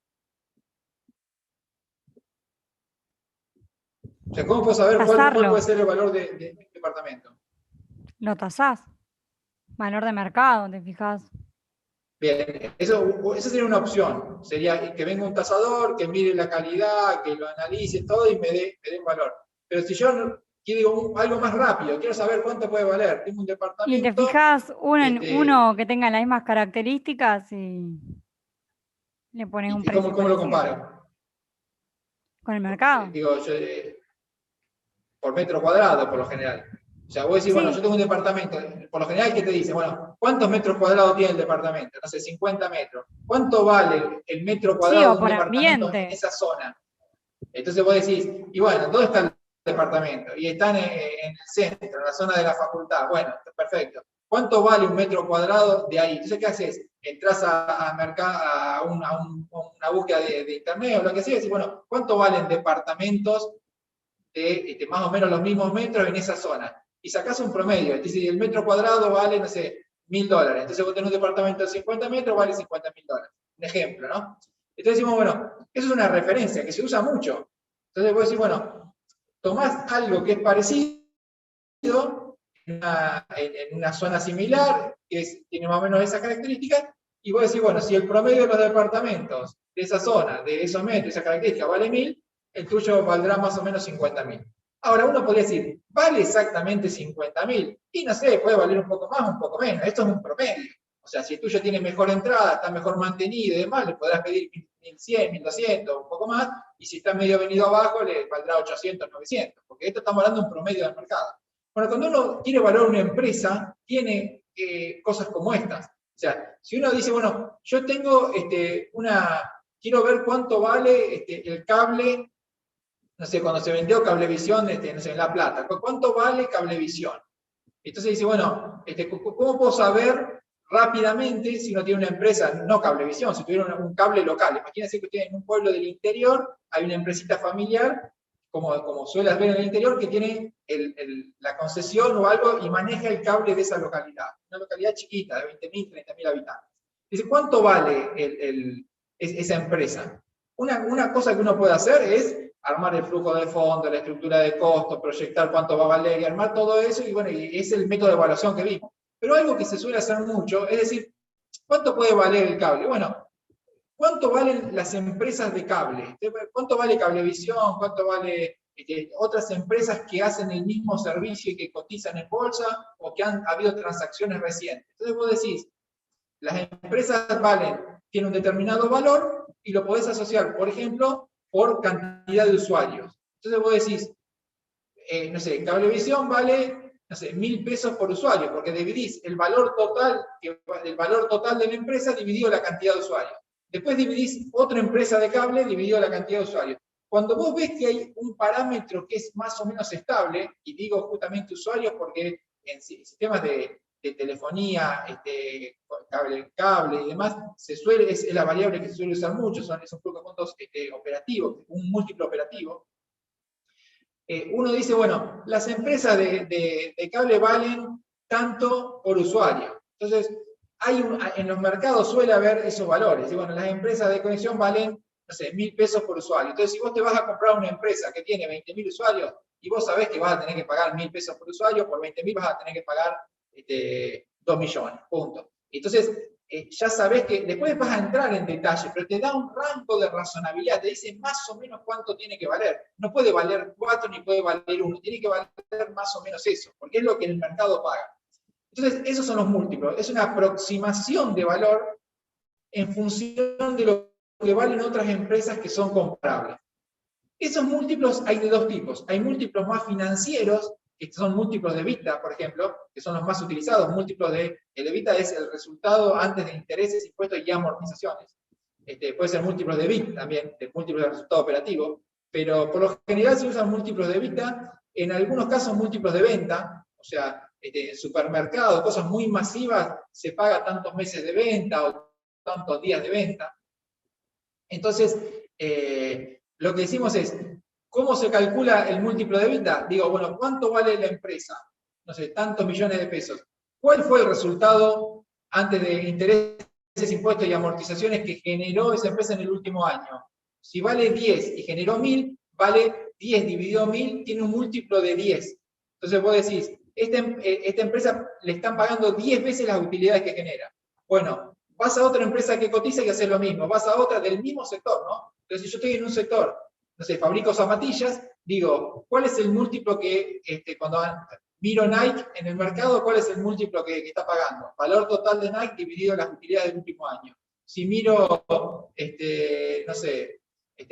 O sea, ¿cómo puedo saber cuál puede ser el valor de mi departamento? Lo tasás. Valor de mercado, ¿te fijas? Bien, eso sería una opción. Sería que venga un tasador, que mire la calidad, que lo analice todo y me dé un valor. Pero si yo quiero algo más rápido, quiero saber cuánto puede valer, tengo un departamento... Y te fijas uno que tenga las mismas características y le pones un precio. ¿Cómo lo comparo? Con el mercado. Digo, por metro cuadrado, por lo general. O sea, vos decís, bueno, yo tengo un departamento, por lo general, ¿qué te dice? Bueno, ¿cuántos metros cuadrados tiene el departamento? No sé, 50 metros. ¿Cuánto vale el metro cuadrado de un departamento en esa zona? Entonces vos decís, y bueno, ¿dónde está el departamento? Y están en el centro, en la zona de la facultad. Bueno, perfecto. ¿Cuánto vale un metro cuadrado de ahí? Entonces, ¿qué haces? Entrás a una búsqueda de internet o lo que sea, y decís, bueno, ¿cuánto valen departamentos de más o menos los mismos metros en esa zona? Y sacás un promedio, es decir, el metro cuadrado vale, no sé, $1.000. Entonces vos tenés un departamento de 50 metros, vale $50.000. Un ejemplo, ¿no? Entonces decimos, bueno, eso es una referencia que se usa mucho. Entonces vos decís, bueno, tomás algo que es parecido en una zona similar, que tiene más o menos esas características, y vos decís, bueno, si el promedio de los departamentos de esa zona, de esos metros, esa característica vale 1.000, el tuyo valdrá más o menos 50.000. Ahora, uno podría decir, ¿vale exactamente 50.000? Y no sé, puede valer un poco más, un poco menos. Esto es un promedio. O sea, si el tuyo tiene mejor entrada, está mejor mantenido y demás, le podrás pedir 1.100, 1.200, un poco más, y si está medio venido abajo, le valdrá 800, 900, porque esto estamos hablando de un promedio del mercado. Bueno, cuando uno quiere valorar una empresa, tiene cosas como estas. O sea, si uno dice, bueno, yo tengo quiero ver cuánto vale el cable, no sé, cuando se vendió Cablevisión, no sé, en La Plata, ¿cuánto vale Cablevisión? Entonces dice, bueno, ¿cómo puedo saber rápidamente si uno tiene una empresa, no Cablevisión, si tuviera un cable local? Imagínense que usted en un pueblo del interior hay una empresita familiar, como sueles ver en el interior, que tiene la concesión o algo y maneja el cable de esa localidad. Una localidad chiquita, de 20.000, 30.000 habitantes. Dice, ¿cuánto vale esa empresa? Una cosa que uno puede hacer es armar el flujo de fondo, la estructura de costos, proyectar cuánto va a valer y armar todo eso, y bueno, y es el método de evaluación que vimos. Pero algo que se suele hacer mucho es decir, ¿cuánto puede valer el cable? Bueno, ¿cuánto valen las empresas de cable? ¿Cuánto vale Cablevisión? ¿Cuánto vale otras empresas que hacen el mismo servicio y que cotizan en bolsa o que han habido transacciones recientes? Entonces vos decís, las empresas tienen un determinado valor y lo podés asociar, por ejemplo, por cantidad de usuarios. Entonces vos decís, no sé, Cablevisión vale, no sé, 1.000 pesos por usuario, porque dividís el valor total de la empresa dividido la cantidad de usuarios. Después dividís otra empresa de cable dividido la cantidad de usuarios. Cuando vos ves que hay un parámetro que es más o menos estable, y digo justamente usuarios porque en sistemas de telefonía, cable y demás, es la variable que se suele usar mucho, son esos flujo de fondos operativos, un múltiplo operativo. Uno dice, bueno, las empresas de cable valen tanto por usuario. Entonces, en los mercados suele haber esos valores. Y bueno, las empresas de conexión valen, no sé, 1.000 pesos por usuario. Entonces, si vos te vas a comprar una empresa que tiene 20.000 usuarios, y vos sabés que vas a tener que pagar 1.000 pesos por usuario, por 20.000 vas a tener que pagar 2 millones, punto. Entonces, ya sabés que después vas a entrar en detalle, pero te da un rango de razonabilidad, te dice más o menos cuánto tiene que valer. No puede valer 4 ni puede valer 1, tiene que valer más o menos eso, porque es lo que el mercado paga. Entonces, esos son los múltiplos, es una aproximación de valor en función de lo que valen otras empresas que son comparables. Esos múltiplos hay de dos tipos, hay múltiplos más financieros, que son múltiplos de EBITDA, por ejemplo, que son los más utilizados. Múltiplos el EBITDA es el resultado antes de intereses, impuestos y amortizaciones. Puede ser múltiplos de EBITDA también, de múltiplos de resultado operativo, pero por lo general se usan múltiplos de EBITDA, en algunos casos múltiplos de venta, o sea, en supermercados, cosas muy masivas, se paga tantos meses de venta o tantos días de venta. Entonces, lo que decimos es, ¿Cómo se calcula el múltiplo de EBITDA? Digo, bueno, ¿cuánto vale la empresa? No sé, tantos millones de pesos. ¿Cuál fue el resultado antes de intereses, impuestos y amortizaciones que generó esa empresa en el último año? Si vale 10 y generó 1000, vale 10 dividido 1000, tiene un múltiplo de 10. Entonces vos decís, esta empresa le están pagando 10 veces las utilidades que genera. Bueno, vas a otra empresa que cotiza y haces lo mismo, vas a otra del mismo sector, ¿no? Entonces, si yo estoy en un sector, no sé, fabrico zapatillas, digo, ¿cuál es el múltiplo que, cuando miro Nike en el mercado, cuál es el múltiplo que está pagando? Valor total de Nike dividido las utilidades del último año. Si miro, no sé,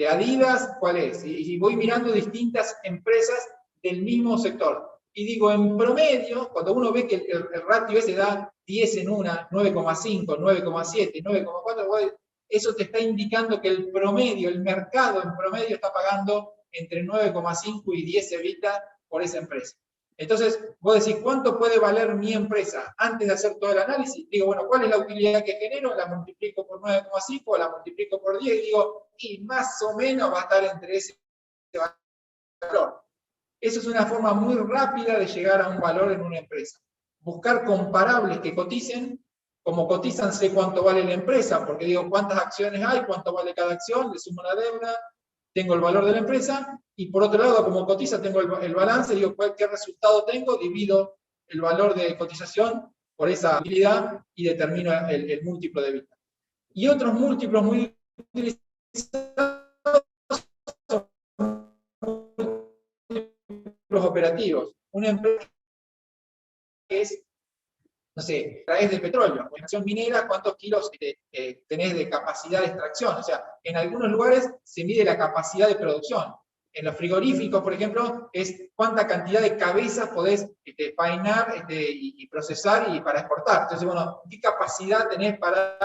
Adidas, ¿cuál es? Y voy mirando distintas empresas del mismo sector. Y digo, en promedio, cuando uno ve que el ratio ese da 10 en una, 9,5, 9,7, 9,4, eso te está indicando que el promedio, el mercado en promedio está pagando entre 9,5 y 10 EBITDA por esa empresa. Entonces, vos decís, ¿cuánto puede valer mi empresa? Antes de hacer todo el análisis, digo, bueno, ¿cuál es la utilidad que genero? La multiplico por 9,5, la multiplico por 10, y digo, y más o menos va a estar entre ese valor. Eso es una forma muy rápida de llegar a un valor en una empresa. Buscar comparables que coticen, como cotizan sé cuánto vale la empresa, porque digo cuántas acciones hay, cuánto vale cada acción, le sumo la deuda, tengo el valor de la empresa, y por otro lado, como cotiza, tengo el balance, digo qué resultado tengo, divido el valor de cotización por esa utilidad y determino el múltiplo de vida. Y otros múltiplos muy utilizados los operativos. Una empresa que es, no sé, traes de petróleo, una acción minera, cuántos kilos tenés de capacidad de extracción. O sea, en algunos lugares se mide la capacidad de producción. En los frigoríficos, por ejemplo, es cuánta cantidad de cabezas podés faenar y procesar y para exportar. Entonces, bueno, ¿qué capacidad tenés para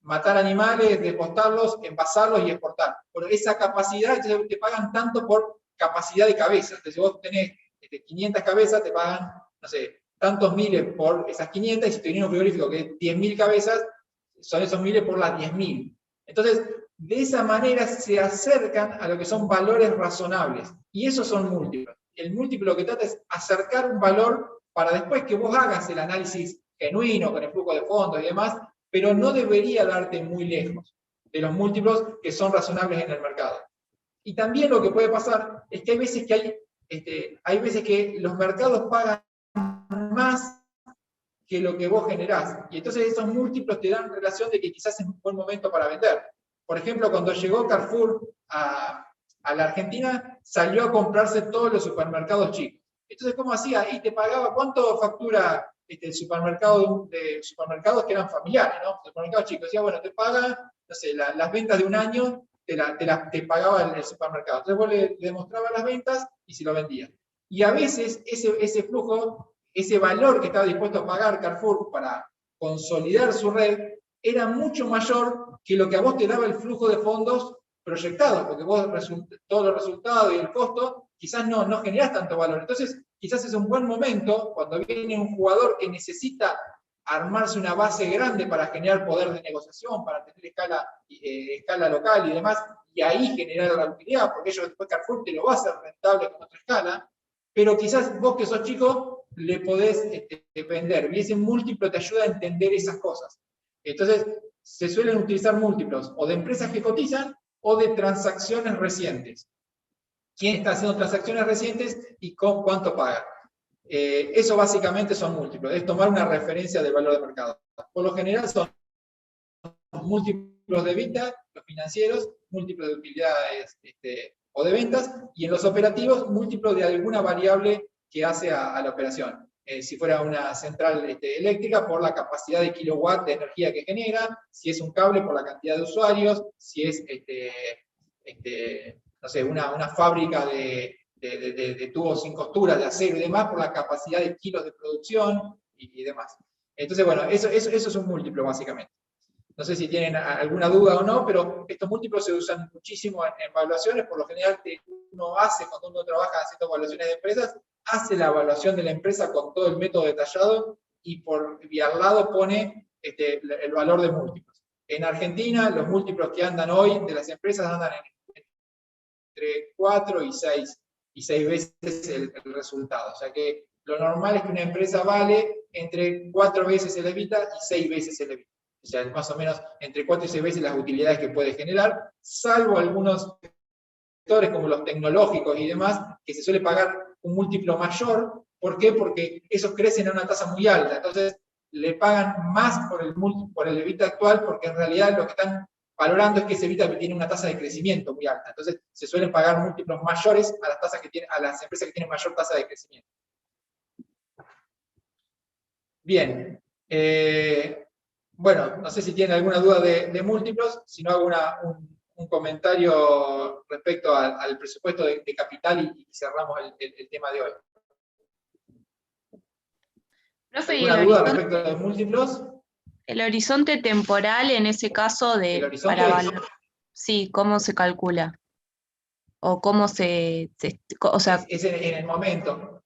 matar animales, depostarlos, envasarlos y exportar? Bueno, esa capacidad, entonces te pagan tanto por capacidad de cabezas. Entonces, si vos tenés 500 cabezas, te pagan, no sé, tantos miles por esas 500, y si te viene un frigorífico que es 10.000 cabezas, son esos miles por las 10.000. Entonces, de esa manera se acercan a lo que son valores razonables, y esos son múltiplos. El múltiplo lo que trata es acercar un valor para después que vos hagas el análisis genuino, con el flujo de fondos y demás, pero no debería darte muy lejos de los múltiplos que son razonables en el mercado. Y también lo que puede pasar es que hay veces que hay veces que los mercados pagan más que lo que vos generás. Y entonces esos múltiplos te dan relación de que quizás es un buen momento para vender. Por ejemplo, cuando llegó Carrefour a la Argentina, salió a comprarse todos los supermercados chicos. Entonces, ¿cómo hacía? Y te pagaba, ¿cuánto factura el supermercado de supermercados que eran familiares, ¿no? Supermercados chicos. Decía, bueno, te paga, no sé, las ventas de un año, te pagaba el supermercado. Entonces vos le demostrabas las ventas y se lo vendías. Y a veces ese flujo, ese valor que estaba dispuesto a pagar Carrefour para consolidar su red, era mucho mayor que lo que a vos te daba el flujo de fondos proyectado, porque vos todos los resultados y el costo, quizás no generás tanto valor. Entonces, quizás es un buen momento, cuando viene un jugador que necesita armarse una base grande para generar poder de negociación, para tener escala local y demás, y ahí generar la utilidad, porque ellos después Carrefour te lo va a hacer rentable con otra escala, pero quizás vos que sos chico le podés vender, y ese múltiplo te ayuda a entender esas cosas. Entonces, se suelen utilizar múltiplos o de empresas que cotizan o de transacciones recientes. ¿Quién está haciendo transacciones recientes y con cuánto paga? Eso básicamente son múltiplos, es tomar una referencia del valor de mercado. Por lo general son múltiplos de EBITDA, los financieros, múltiplos de utilidades o de ventas, y en los operativos, múltiplos de alguna variable que hace a la operación. Si fuera una central eléctrica, por la capacidad de kilowatt de energía que genera, si es un cable, por la cantidad de usuarios, si es no sé, una fábrica de tubos sin costura, de acero y demás, por la capacidad de kilos de producción y demás. Entonces, bueno, eso es un múltiplo básicamente. No sé si tienen alguna duda o no, pero estos múltiplos se usan muchísimo en evaluaciones. Por lo general, uno hace, cuando uno trabaja haciendo evaluaciones de empresas, hace la evaluación de la empresa con todo el método detallado y al lado pone el valor de múltiplos. En Argentina, los múltiplos que andan hoy de las empresas andan entre 4 y 6 veces el resultado. O sea que lo normal es que una empresa vale entre 4 veces el EBITDA y 6 veces el EBITDA. O sea, más o menos entre 4 y 6 veces las utilidades que puede generar, salvo algunos sectores como los tecnológicos y demás, que se suele pagar un múltiplo mayor. ¿Por qué? Porque esos crecen a una tasa muy alta. Entonces, le pagan más por el EBITDA actual, porque en realidad lo que están valorando es que ese EBITDA tiene una tasa de crecimiento muy alta. Entonces, se suelen pagar múltiplos mayores a las empresas que tienen mayor tasa de crecimiento. Bien. Bueno, no sé si tienen alguna duda de múltiplos, si no hago un comentario respecto al presupuesto de capital y cerramos el tema de hoy. Profe, ¿y ¿Alguna duda respecto de múltiplos? el horizonte temporal en ese caso ¿El horizonte? Sí, cómo se calcula? ¿O cómo o sea, Es en el momento.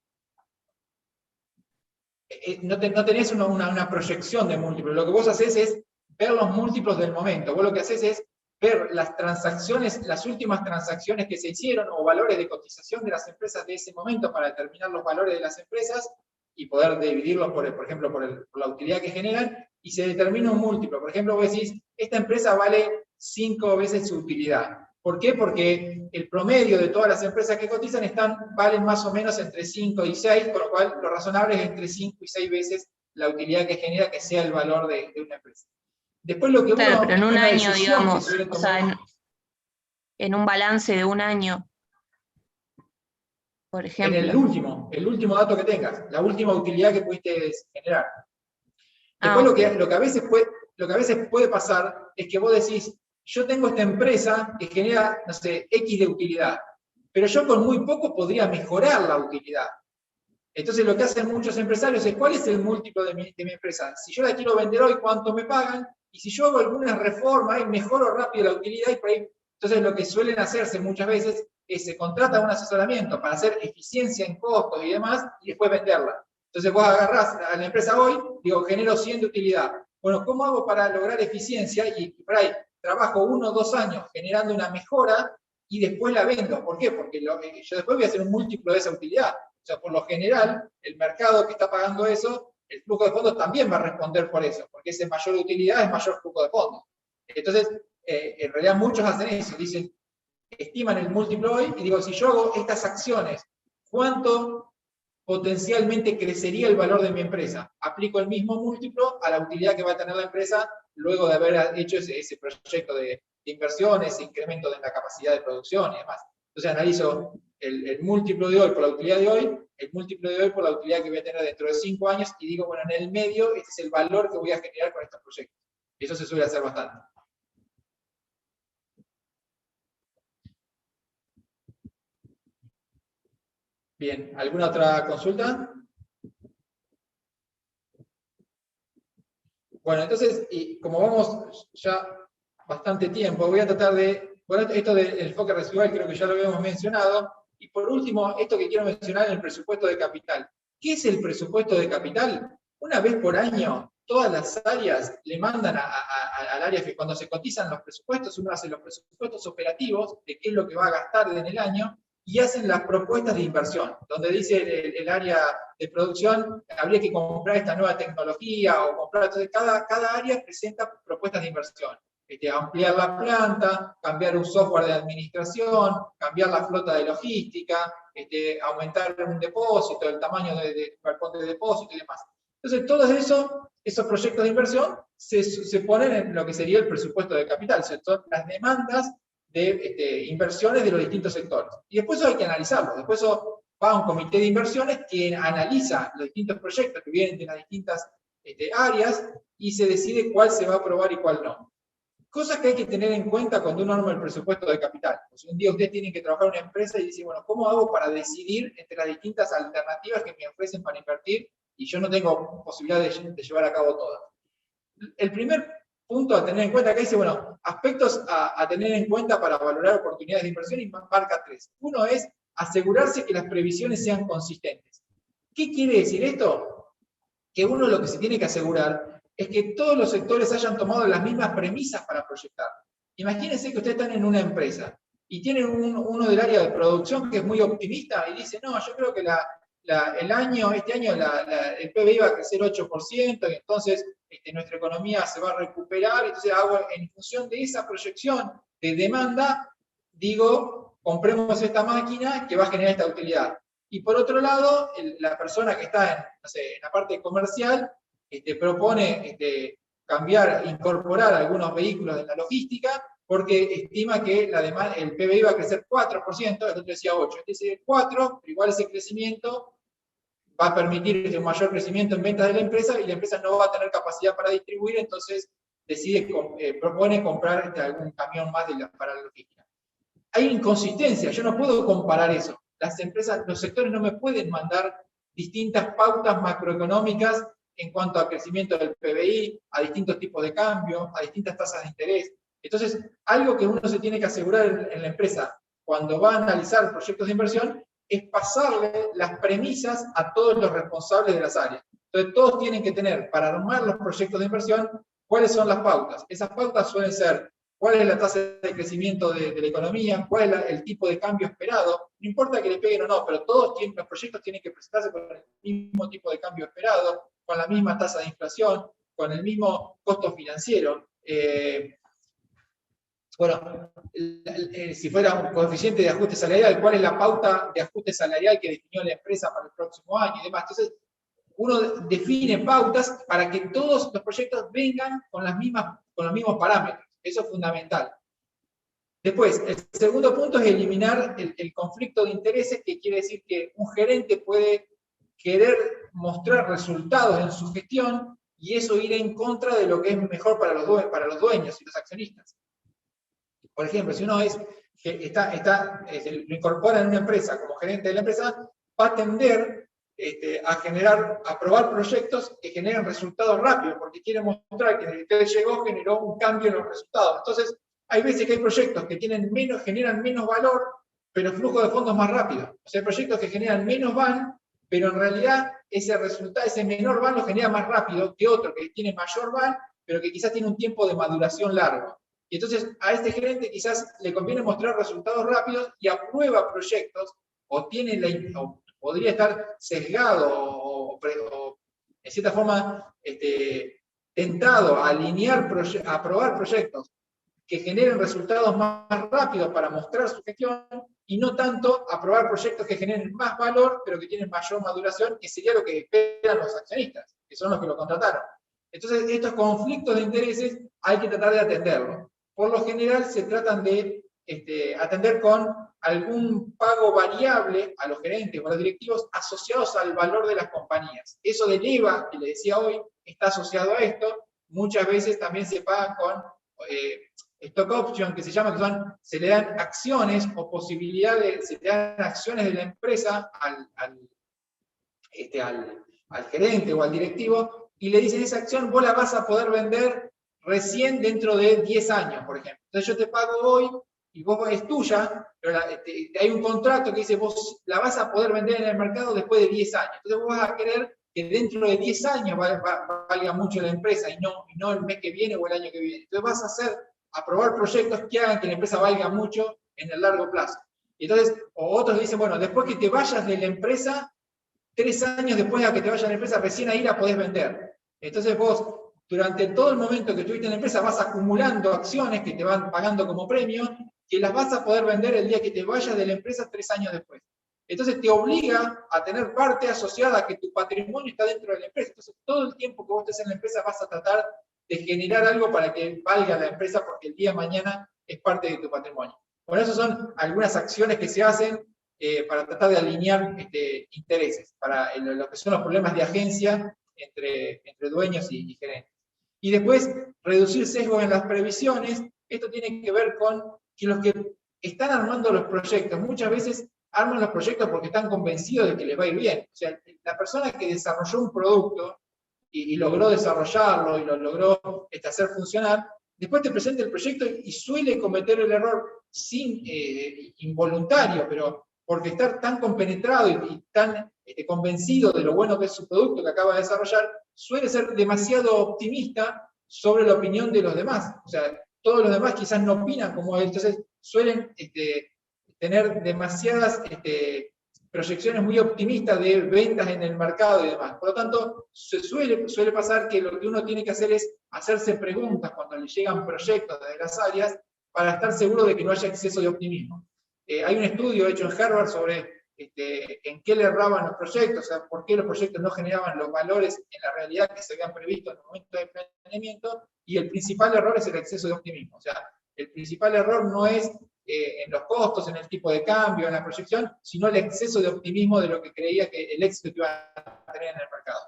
No tenés una proyección de múltiplos. Lo que vos haces es ver los múltiplos del momento. Vos lo que haces es ver las transacciones, las últimas transacciones que se hicieron o valores de cotización de las empresas de ese momento para determinar los valores de las empresas y poder dividirlos, por ejemplo, por la utilidad que generan, y se determina un múltiplo. Por ejemplo, vos decís, esta empresa vale 5 veces su utilidad. ¿Por qué? Porque el promedio de todas las empresas que cotizan valen más o menos entre 5 y 6, por lo cual lo razonable es entre 5 y 6 veces la utilidad que genera, que sea el valor de una empresa. Después lo que claro, uno, pero en un una año, decisión que digamos, suele o tomar, sea, en un balance de un año, por en ejemplo. el último dato que tengas, la última utilidad que pudiste generar. Ah, Después ok. lo que a veces puede pasar es que vos decís, yo tengo esta empresa que genera, no sé, X de utilidad, pero yo con muy poco podría mejorar la utilidad. Entonces lo que hacen muchos empresarios es, ¿cuál es el múltiplo de mi empresa? Si yo la quiero vender hoy, ¿cuánto me pagan? Y si yo hago alguna reforma y mejoro rápido la utilidad, y por ahí, entonces lo que suelen hacerse muchas veces es se contrata un asesoramiento para hacer eficiencia en costos y demás, y después venderla. Entonces vos agarrás a la empresa hoy, digo, genero 100 de utilidad. Bueno, ¿cómo hago para lograr eficiencia? Y por ahí trabajo 1 o 2 años generando una mejora y después la vendo. ¿Por qué? Porque yo después voy a hacer un múltiplo de esa utilidad. O sea, por lo general, el mercado que está pagando eso, el flujo de fondos también va a responder por eso, porque ese mayor utilidad es mayor flujo de fondos. Entonces, en realidad muchos hacen eso, dicen, estiman el múltiplo hoy, y digo, si yo hago estas acciones, ¿cuánto potencialmente crecería el valor de mi empresa? Aplico el mismo múltiplo a la utilidad que va a tener la empresa luego de haber hecho ese proyecto de inversión, ese incremento de la capacidad de producción y demás. Entonces analizo el múltiplo de hoy por la utilidad de hoy, el múltiplo de hoy por la utilidad que voy a tener dentro de 5 años, y digo, bueno, en el medio, este es el valor que voy a generar con estos proyectos. Eso se suele hacer bastante. Bien, ¿alguna otra consulta? Bueno, entonces, y como vamos ya bastante tiempo, voy a tratar de, bueno, esto del enfoque residual creo que ya lo habíamos mencionado, y por último, esto que quiero mencionar es el presupuesto de capital. ¿Qué es el presupuesto de capital? Una vez por año, todas las áreas le mandan al área que cuando se cotizan los presupuestos, uno hace los presupuestos operativos de qué es lo que va a gastar en el año, y hacen las propuestas de inversión, donde dice el área de producción, habría que comprar esta nueva tecnología o comprar, entonces cada área presenta propuestas de inversión. Ampliar la planta, cambiar un software de administración, cambiar la flota de logística, aumentar un depósito, el tamaño del balcón de depósito y demás. Entonces, todos esos proyectos de inversión se ponen en lo que sería el presupuesto de capital, son las demandas de inversiones de los distintos sectores. Y después eso hay que analizarlo, después eso va a un comité de inversiones que analiza los distintos proyectos que vienen de las distintas áreas y se decide cuál se va a aprobar y cuál no. Cosas que hay que tener en cuenta cuando uno arma el presupuesto de capital. Pues un día ustedes tienen que trabajar en una empresa y dicen, bueno, ¿cómo hago para decidir entre las distintas alternativas que me ofrecen para invertir y yo no tengo posibilidad de llevar a cabo todas? El primer punto a tener en cuenta, que dice, bueno, aspectos a tener en cuenta para valorar oportunidades de inversión, y marca 3. Uno es asegurarse que las previsiones sean consistentes. ¿Qué quiere decir esto? Que uno lo que se tiene que asegurar es que todos los sectores hayan tomado las mismas premisas para proyectar. Imagínense que ustedes están en una empresa y tienen uno del área de producción que es muy optimista y dice, no, yo creo que este año el PBI va a crecer 8%, y entonces nuestra economía se va a recuperar, entonces hago en función de esa proyección de demanda, digo, compremos esta máquina que va a generar esta utilidad. Y por otro lado, la persona que está en la parte comercial propone incorporar algunos vehículos de la logística, porque estima que el PBI va a crecer 4%, el otro decía 8%, este dice 4%, pero igual ese crecimiento va a permitir un mayor crecimiento en ventas de la empresa, y la empresa no va a tener capacidad para distribuir, entonces propone comprar algún camión más para la logística. Hay inconsistencia, yo no puedo comparar eso. Las empresas, los sectores no me pueden mandar distintas pautas macroeconómicas en cuanto a crecimiento del PBI, a distintos tipos de cambio, a distintas tasas de interés. Entonces, algo que uno se tiene que asegurar en la empresa cuando va a analizar proyectos de inversión es pasarle las premisas a todos los responsables de las áreas. Entonces, todos tienen que tener, para armar los proyectos de inversión, cuáles son las pautas. Esas pautas suelen ser cuál es la tasa de crecimiento de la economía, cuál es el tipo de cambio esperado. No importa que le peguen o no, pero los proyectos tienen que presentarse con el mismo tipo de cambio esperado, con la misma tasa de inflación, con el mismo costo financiero. Si fuera un coeficiente de ajuste salarial, ¿cuál es la pauta de ajuste salarial que definió la empresa para el próximo año y demás? Entonces, uno define pautas para que todos los proyectos vengan con los mismos parámetros. Eso es fundamental. Después, el segundo punto es eliminar el conflicto de intereses, que quiere decir que un gerente puede querer mostrar resultados en su gestión y eso ir en contra de lo que es mejor para los dueños y los accionistas. Por ejemplo, si uno lo incorpora en una empresa como gerente de la empresa, va a tender a aprobar proyectos que generen resultados rápidos, porque quiere mostrar que desde que llegó generó un cambio en los resultados. Entonces, hay veces que hay proyectos que generan menos valor, pero flujo de fondos más rápido. O sea, hay proyectos que generan menos van, pero en realidad ese menor van lo genera más rápido que otro que tiene mayor van, pero que quizás tiene un tiempo de maduración largo. Y entonces a este gerente quizás le conviene mostrar resultados rápidos y aprueba proyectos, o podría estar sesgado o en cierta forma tentado a a aprobar proyectos que generen resultados más rápidos para mostrar su gestión, y no tanto aprobar proyectos que generen más valor, pero que tienen mayor maduración, que sería lo que esperan los accionistas, que son los que lo contrataron. Entonces, estos conflictos de intereses hay que tratar de atenderlos. Por lo general, se tratan de atender con algún pago variable a los gerentes o a los directivos asociados al valor de las compañías. Eso del IVA, que le decía hoy, está asociado a esto. Muchas veces también se pagan con stock option, que se le dan acciones o posibilidades, se le dan acciones de la empresa al gerente o al directivo, y le dicen, esa acción vos la vas a poder vender recién dentro de 10 años, por ejemplo. Entonces yo te pago hoy, y es tuya, pero hay un contrato que dice, vos la vas a poder vender en el mercado después de 10 años. Entonces vos vas a querer que dentro de 10 años valga mucho la empresa, y no el mes que viene o el año que viene. Entonces vas a aprobar proyectos que hagan que la empresa valga mucho en el largo plazo. Y entonces, o otros dicen, bueno, después que te vayas de la empresa, 3 años después de que te vayas de la empresa, recién ahí la podés vender. Entonces vos, durante todo el momento que estuviste en la empresa, vas acumulando acciones que te van pagando como premio, que las vas a poder vender el día que te vayas de la empresa 3 años después. Entonces te obliga a tener parte asociada a que tu patrimonio está dentro de la empresa. Entonces todo el tiempo que vos estés en la empresa vas a tratar de generar algo para que valga la empresa, porque el día de mañana es parte de tu patrimonio. Bueno, esas son algunas acciones que se hacen para tratar de alinear intereses, para lo que son los problemas de agencia entre dueños y gerentes. Y después, reducir sesgos en las previsiones. Esto tiene que ver con que los que están armando los proyectos, muchas veces arman los proyectos porque están convencidos de que les va a ir bien. O sea, la persona que desarrolló un producto y logró desarrollarlo y lo logró hacer funcionar, después te presenta el proyecto y suele cometer el error involuntario, pero porque estar tan compenetrado y tan convencido de lo bueno que es su producto que acaba de desarrollar, suele ser demasiado optimista sobre la opinión de los demás. O sea, todos los demás quizás no opinan como él, entonces suelen tener demasiadas proyecciones muy optimistas de ventas en el mercado y demás. Por lo tanto, suele pasar que lo que uno tiene que hacer es hacerse preguntas cuando le llegan proyectos de las áreas para estar seguro de que no haya exceso de optimismo. Hay un estudio hecho en Harvard sobre en qué le erraban los proyectos, o sea, por qué los proyectos no generaban los valores en la realidad que se habían previsto en el momento de planeamiento, y el principal error es el exceso de optimismo. O sea, el principal error no es en los costos, en el tipo de cambio, en la proyección, sino el exceso de optimismo de lo que creía que el éxito que iba a tener en el mercado.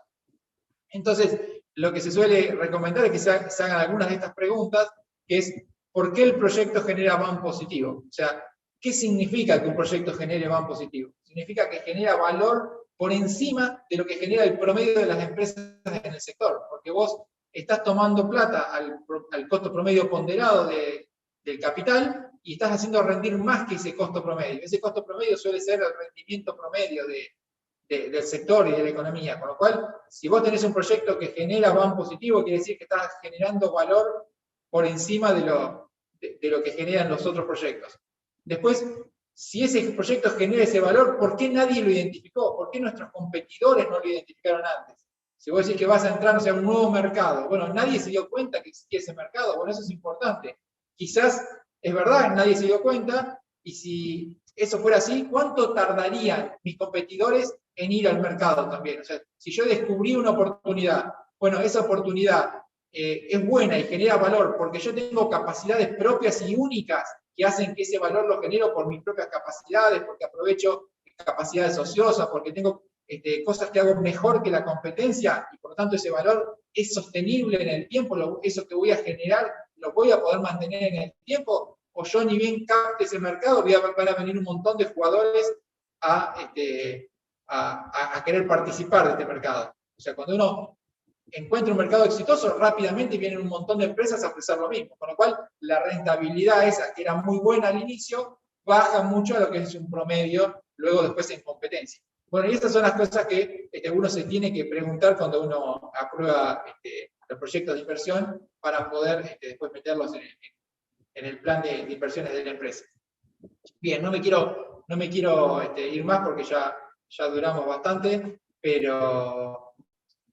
Entonces, lo que se suele recomendar es que se hagan algunas de estas preguntas, que es, ¿por qué el proyecto genera BAM positivo? O sea, ¿qué significa que un proyecto genere BAM positivo? Significa que genera valor por encima de lo que genera el promedio de las empresas en el sector, porque vos estás tomando plata al costo promedio ponderado del capital y estás haciendo rendir más que ese costo promedio. Ese costo promedio suele ser el rendimiento promedio del sector y de la economía, con lo cual, si vos tenés un proyecto que genera BAM positivo, quiere decir que estás generando valor por encima de lo que generan los otros proyectos. Después, si ese proyecto genera ese valor, ¿por qué nadie lo identificó? ¿Por qué nuestros competidores no lo identificaron antes? Si vos decís que vas a entrar, no sé, a un nuevo mercado, bueno, nadie se dio cuenta que existía ese mercado, bueno, eso es importante. Quizás es verdad, nadie se dio cuenta, y si eso fuera así, ¿cuánto tardarían mis competidores en ir al mercado también? O sea, si yo descubrí una oportunidad, bueno, esa oportunidad es buena y genera valor porque yo tengo capacidades propias y únicas que hacen que ese valor lo genero por mis propias capacidades, porque aprovecho capacidades ociosas, porque tengo cosas que hago mejor que la competencia, y por lo tanto ese valor es sostenible en el tiempo, eso que voy a generar lo voy a poder mantener en el tiempo, o yo ni bien capte ese mercado, van a venir un montón de jugadores a querer participar de este mercado. O sea, cuando uno encuentra un mercado exitoso, rápidamente vienen un montón de empresas a ofrecer lo mismo, con lo cual la rentabilidad esa, que era muy buena al inicio, baja mucho a lo que es un promedio, luego después en competencia. Bueno, y estas son las cosas que uno se tiene que preguntar cuando uno aprueba los proyectos de inversión para poder después meterlos en el plan de inversiones de la empresa. Bien, no me quiero ir más porque ya duramos bastante, pero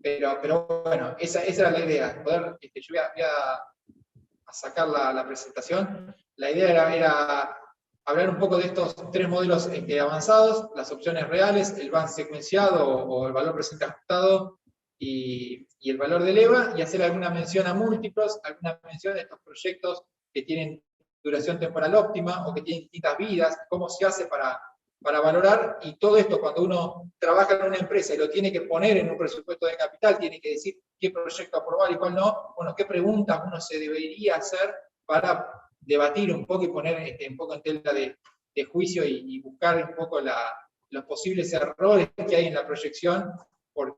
bueno, esa era la idea. Yo voy a sacar la presentación. La idea era hablar un poco de estos tres modelos avanzados, las opciones reales, el BAM secuenciado o el valor presente ajustado y el valor del EVA, y hacer alguna mención a múltiplos, alguna mención de estos proyectos que tienen duración temporal óptima o que tienen distintas vidas, cómo se hace para valorar, y todo esto cuando uno trabaja en una empresa y lo tiene que poner en un presupuesto de capital, tiene que decir qué proyecto aprobar y cuál no, bueno, qué preguntas uno se debería hacer para debatir un poco y poner un poco en tela de juicio y buscar un poco los posibles errores que hay en la proyección, porque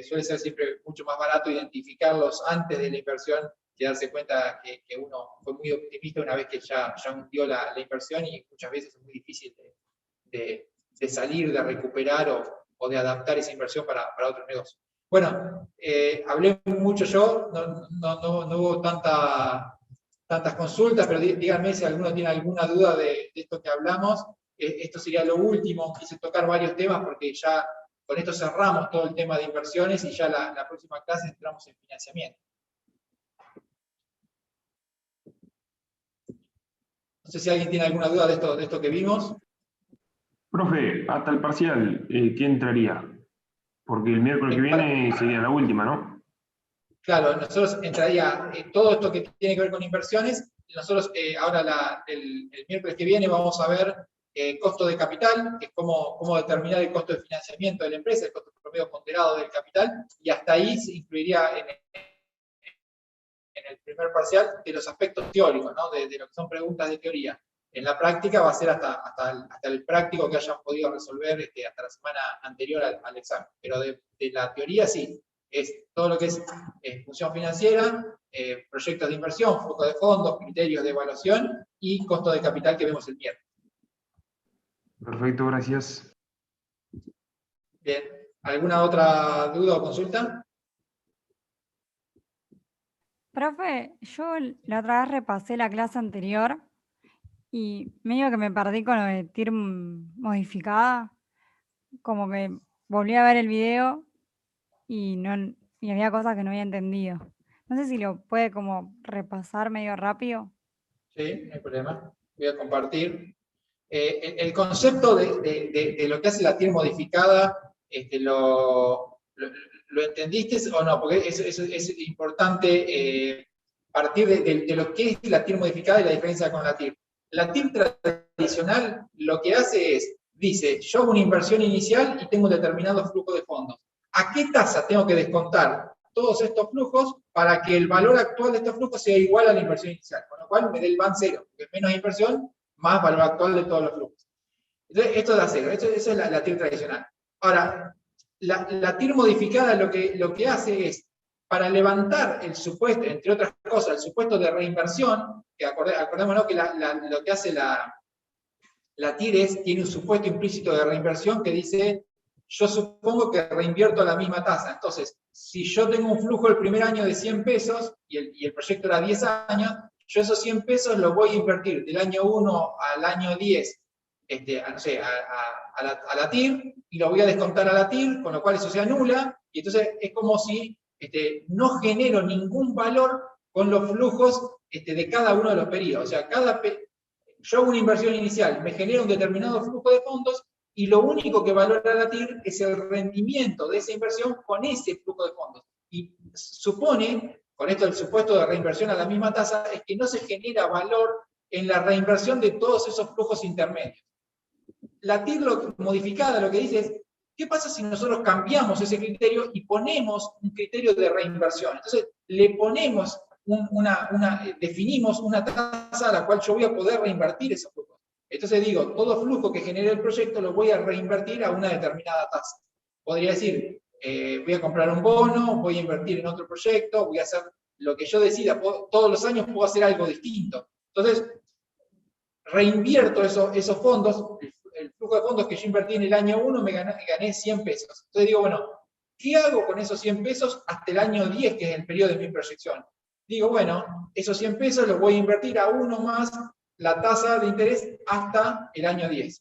suele ser siempre mucho más barato identificarlos antes de la inversión que darse cuenta que uno fue muy optimista una vez que ya hundió la inversión, y muchas veces es muy difícil de salir, de recuperar o de adaptar esa inversión para otro negocio. Bueno, hablé mucho yo, no hubo tantas consultas, pero díganme si alguno tiene alguna duda de esto que hablamos. Esto sería lo último, quise tocar varios temas porque ya con esto cerramos todo el tema de inversiones y ya la próxima clase entramos en financiamiento. No sé si alguien tiene alguna duda de esto que vimos. Profe, hasta el parcial, ¿qué entraría? Porque el miércoles que viene sería la última, ¿no? Claro, nosotros entraría todo esto que tiene que ver con inversiones. Nosotros ahora el miércoles que viene vamos a ver costo de capital, que es cómo determinar el costo de financiamiento de la empresa, el costo promedio ponderado del capital, y hasta ahí se incluiría en el primer parcial de los aspectos teóricos, ¿no? de lo que son preguntas de teoría. En la práctica va a ser hasta el práctico que hayan podido resolver hasta la semana anterior al examen. Pero de la teoría sí, es todo lo que es función financiera, proyectos de inversión, flujo de fondos, criterios de evaluación y costo de capital que vemos el miércoles. Perfecto, gracias. Bien, ¿alguna otra duda o consulta? Profe, yo la otra vez repasé la clase anterior Y medio que me perdí con lo de TIR modificada, como que volví a ver el video y, no, y había cosas que no había entendido. No sé si lo puede como repasar medio rápido. Sí, no hay problema. Voy a compartir. El concepto de lo que hace la TIR modificada, ¿lo entendiste o no? Porque es importante partir de lo que es la TIR modificada y la diferencia con la TIR. La TIR tradicional lo que hace es, dice, yo hago una inversión inicial y tengo un determinado flujo de fondos. ¿A qué tasa tengo que descontar todos estos flujos para que el valor actual de estos flujos sea igual a la inversión inicial? Con lo cual me dé el BAN cero, porque menos inversión, más valor actual de todos los flujos. Entonces, esto da cero, eso es la TIR tradicional. Ahora, la TIR modificada lo que hace es, para levantar el supuesto, entre otras cosas, el supuesto de reinversión, que acordémonos que lo que hace la TIR tiene un supuesto implícito de reinversión que dice, yo supongo que reinvierto a la misma tasa. Entonces, si yo tengo un flujo el primer año de 100 pesos y el proyecto era 10 años, yo esos 100 pesos los voy a invertir del año 1 al año 10 no sé, a la TIR, y lo voy a descontar a la TIR, con lo cual eso se anula, y entonces es como si no genero ningún valor con los flujos de cada uno de los periodos. O sea, yo hago una inversión inicial, me genera un determinado flujo de fondos, y lo único que valora la TIR es el rendimiento de esa inversión con ese flujo de fondos. Y supone, con esto el supuesto de reinversión a la misma tasa, es que no se genera valor en la reinversión de todos esos flujos intermedios. La TIR modificada lo que dice es, ¿qué pasa si nosotros cambiamos ese criterio y ponemos un criterio de reinversión? Entonces, le ponemos definimos una tasa a la cual yo voy a poder reinvertir esos flujos. Entonces digo, todo flujo que genere el proyecto lo voy a reinvertir a una determinada tasa. Podría decir, voy a comprar un bono, voy a invertir en otro proyecto, voy a hacer lo que yo decida, todos los años puedo hacer algo distinto. Entonces, reinvierto esos fondos, el flujo de fondos que yo invertí en el año 1, me gané 100 pesos. Entonces digo, bueno, ¿qué hago con esos 100 pesos hasta el año 10, que es el periodo de mi proyección? Digo, bueno, esos 100 pesos los voy a invertir a uno más la tasa de interés hasta el año 10.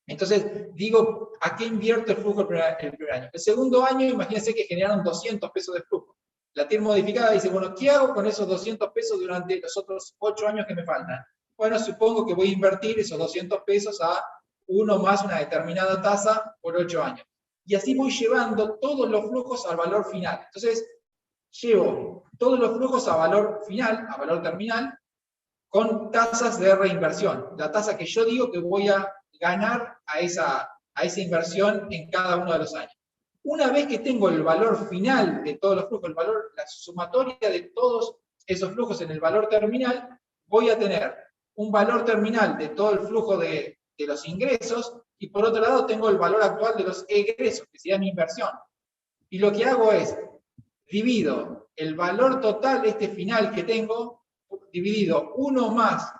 Entonces, digo, ¿a qué invierto el flujo el primer año? El segundo año, imagínense que generaron 200 pesos de flujo. La TIR modificada dice, bueno, ¿qué hago con esos 200 pesos durante los otros 8 años que me faltan? Bueno, supongo que voy a invertir esos 200 pesos a uno más una determinada tasa por 8 años. Y así voy llevando todos los flujos al valor final. Entonces, llevo todos los flujos a valor final, a valor terminal, con tasas de reinversión. La tasa que yo digo que voy a ganar a esa inversión en cada uno de los años. Una vez que tengo el valor final de todos los flujos, la sumatoria de todos esos flujos en el valor terminal, voy a tener un valor terminal de todo el flujo de los ingresos, y por otro lado tengo el valor actual de los egresos, que sería mi inversión. Y lo que hago es, divido el valor total final que tengo, dividido 1 más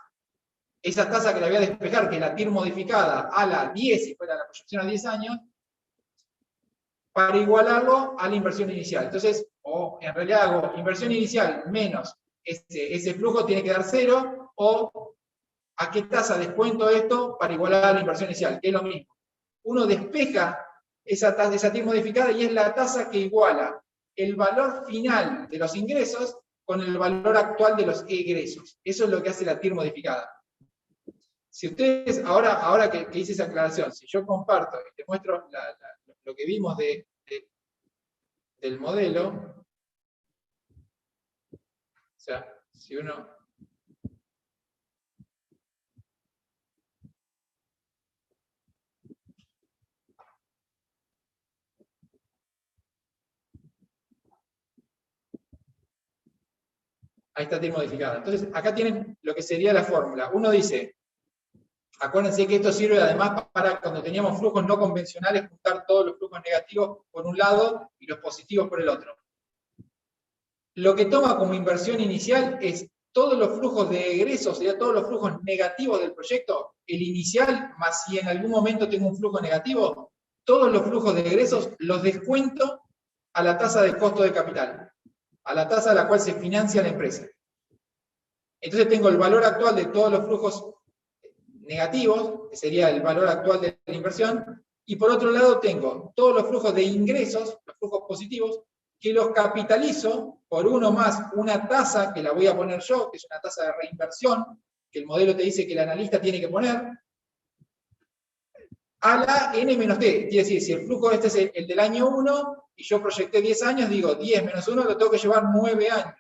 esa tasa que le voy a despejar, que es la TIR modificada, a la 10, si fuera la proyección a 10 años, para igualarlo a la inversión inicial. Entonces, en realidad hago inversión inicial menos ese flujo tiene que dar 0, o a qué tasa descuento esto para igualar a la inversión inicial, que es lo mismo. Uno despeja esa TIR modificada y es la tasa que iguala el valor final de los ingresos con el valor actual de los egresos. Eso es lo que hace la TIR modificada. Si ustedes, ahora que hice esa aclaración, si yo comparto y te muestro lo que vimos del modelo, o sea, si uno... Ahí está TIR modificada. Entonces, acá tienen lo que sería la fórmula. Uno dice, acuérdense que esto sirve además para cuando teníamos flujos no convencionales, juntar todos los flujos negativos por un lado y los positivos por el otro. Lo que toma como inversión inicial es todos los flujos de egresos, sería todos los flujos negativos del proyecto, el inicial, más si en algún momento tengo un flujo negativo, todos los flujos de egresos los descuento a la tasa de costo de capital, a la tasa a la cual se financia la empresa. Entonces tengo el valor actual de todos los flujos negativos, que sería el valor actual de la inversión, y por otro lado tengo todos los flujos de ingresos, los flujos positivos, que los capitalizo por uno más una tasa que la voy a poner yo, que es una tasa de reinversión, que el modelo te dice que el analista tiene que poner, a la n-t. Quiere decir, si el flujo este es el del año 1, y yo proyecté 10 años, digo 10 menos 1 lo tengo que llevar 9 años.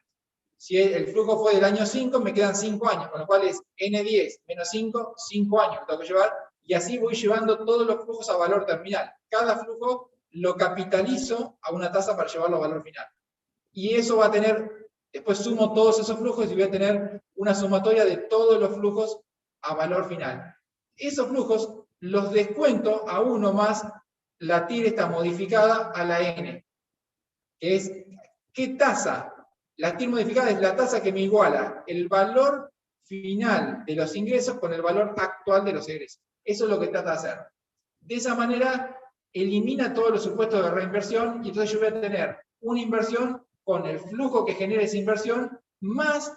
Si el flujo fue del año 5, me quedan 5 años, con lo cual es n10 menos 5, 5 años que tengo que llevar, y así voy llevando todos los flujos a valor terminal. Cada flujo lo capitalizo a una tasa para llevarlo a valor final. Y eso va a tener, después sumo todos esos flujos y voy a tener una sumatoria de todos los flujos a valor final. Esos flujos los descuento a uno más la TIR está modificada a la n, que es, ¿qué tasa? La TIR modificada es la tasa que me iguala el valor final de los ingresos con el valor actual de los egresos. Eso es lo que trata de hacer. De esa manera, elimina todos los supuestos de reinversión, y entonces yo voy a tener una inversión con el flujo que genera esa inversión, más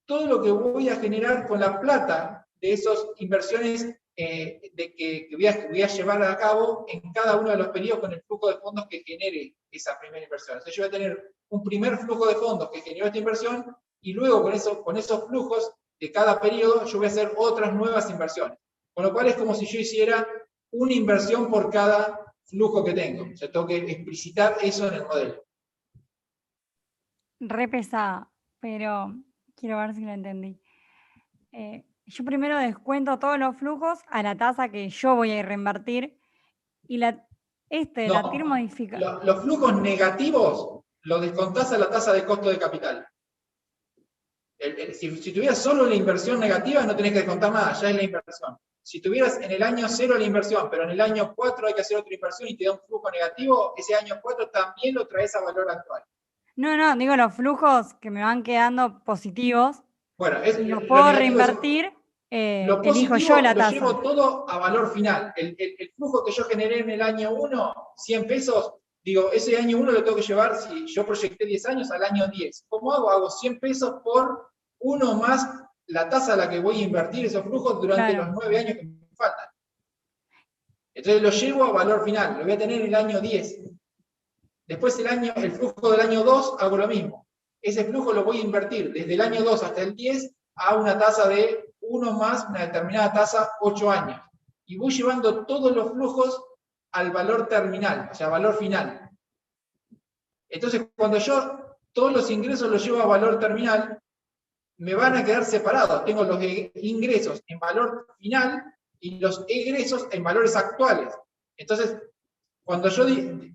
todo lo que voy a generar con la plata de esas inversiones que voy a llevar a cabo en cada uno de los periodos con el flujo de fondos que genere esa primera inversión. Entonces yo voy a tener un primer flujo de fondos que generó esta inversión, y luego con esos flujos de cada periodo yo voy a hacer otras nuevas inversiones. Con lo cual es como si yo hiciera una inversión por cada flujo que tengo. O sea, tengo que explicitar eso en el modelo. Re pesada, pero quiero ver si lo entendí. Yo primero descuento todos los flujos a la tasa que yo voy a reinvertir, y la TIR modifica. Los flujos negativos los descontás a la tasa de costo de capital. Si tuvieras solo la inversión negativa, no tenés que descontar nada, ya es la inversión. Si tuvieras en el año 0 la inversión, pero en el año 4 hay que hacer otra inversión y te da un flujo negativo, ese año 4 también lo traes a valor actual. No, digo los flujos que me van quedando positivos. Bueno, los puedo reinvertir, elijo yo la tasa. Lo llevo todo a valor final. El flujo que yo generé en el año 1, 100 pesos, digo, ese año 1 lo tengo que llevar, si yo proyecté 10 años, al año 10. ¿Cómo hago? Hago 100 pesos por uno más la tasa a la que voy a invertir esos flujos durante los 9 años que me faltan. Entonces lo llevo a valor final, lo voy a tener en el año 10. Después el flujo del año 2 hago lo mismo. Ese flujo lo voy a invertir desde el año 2 hasta el 10 a una tasa de 1 más una determinada tasa, 8 años. Y voy llevando todos los flujos al valor terminal, o sea, valor final. Entonces, cuando yo todos los ingresos los llevo a valor terminal, me van a quedar separados. Tengo los ingresos en valor final y los egresos en valores actuales. Entonces, cuando yo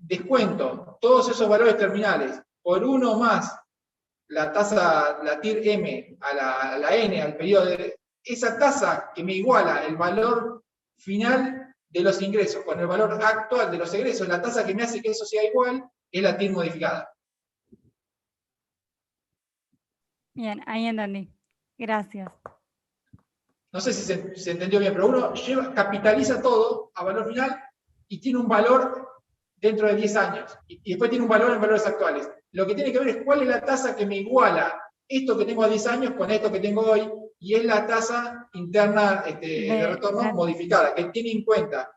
descuento todos esos valores terminales por uno más la tasa, la TIR M a la N, al periodo de esa tasa que me iguala el valor final de los ingresos con el valor actual de los egresos, la tasa que me hace que eso sea igual es la TIR modificada. Bien, ahí entendí. Gracias. No sé si se entendió bien, pero uno capitaliza todo a valor final y tiene un valor dentro de 10 años. Y después tiene un valor en valores actuales. Lo que tiene que ver es cuál es la tasa que me iguala esto que tengo a 10 años con esto que tengo hoy, y es la tasa interna de retorno modificada, que tiene en cuenta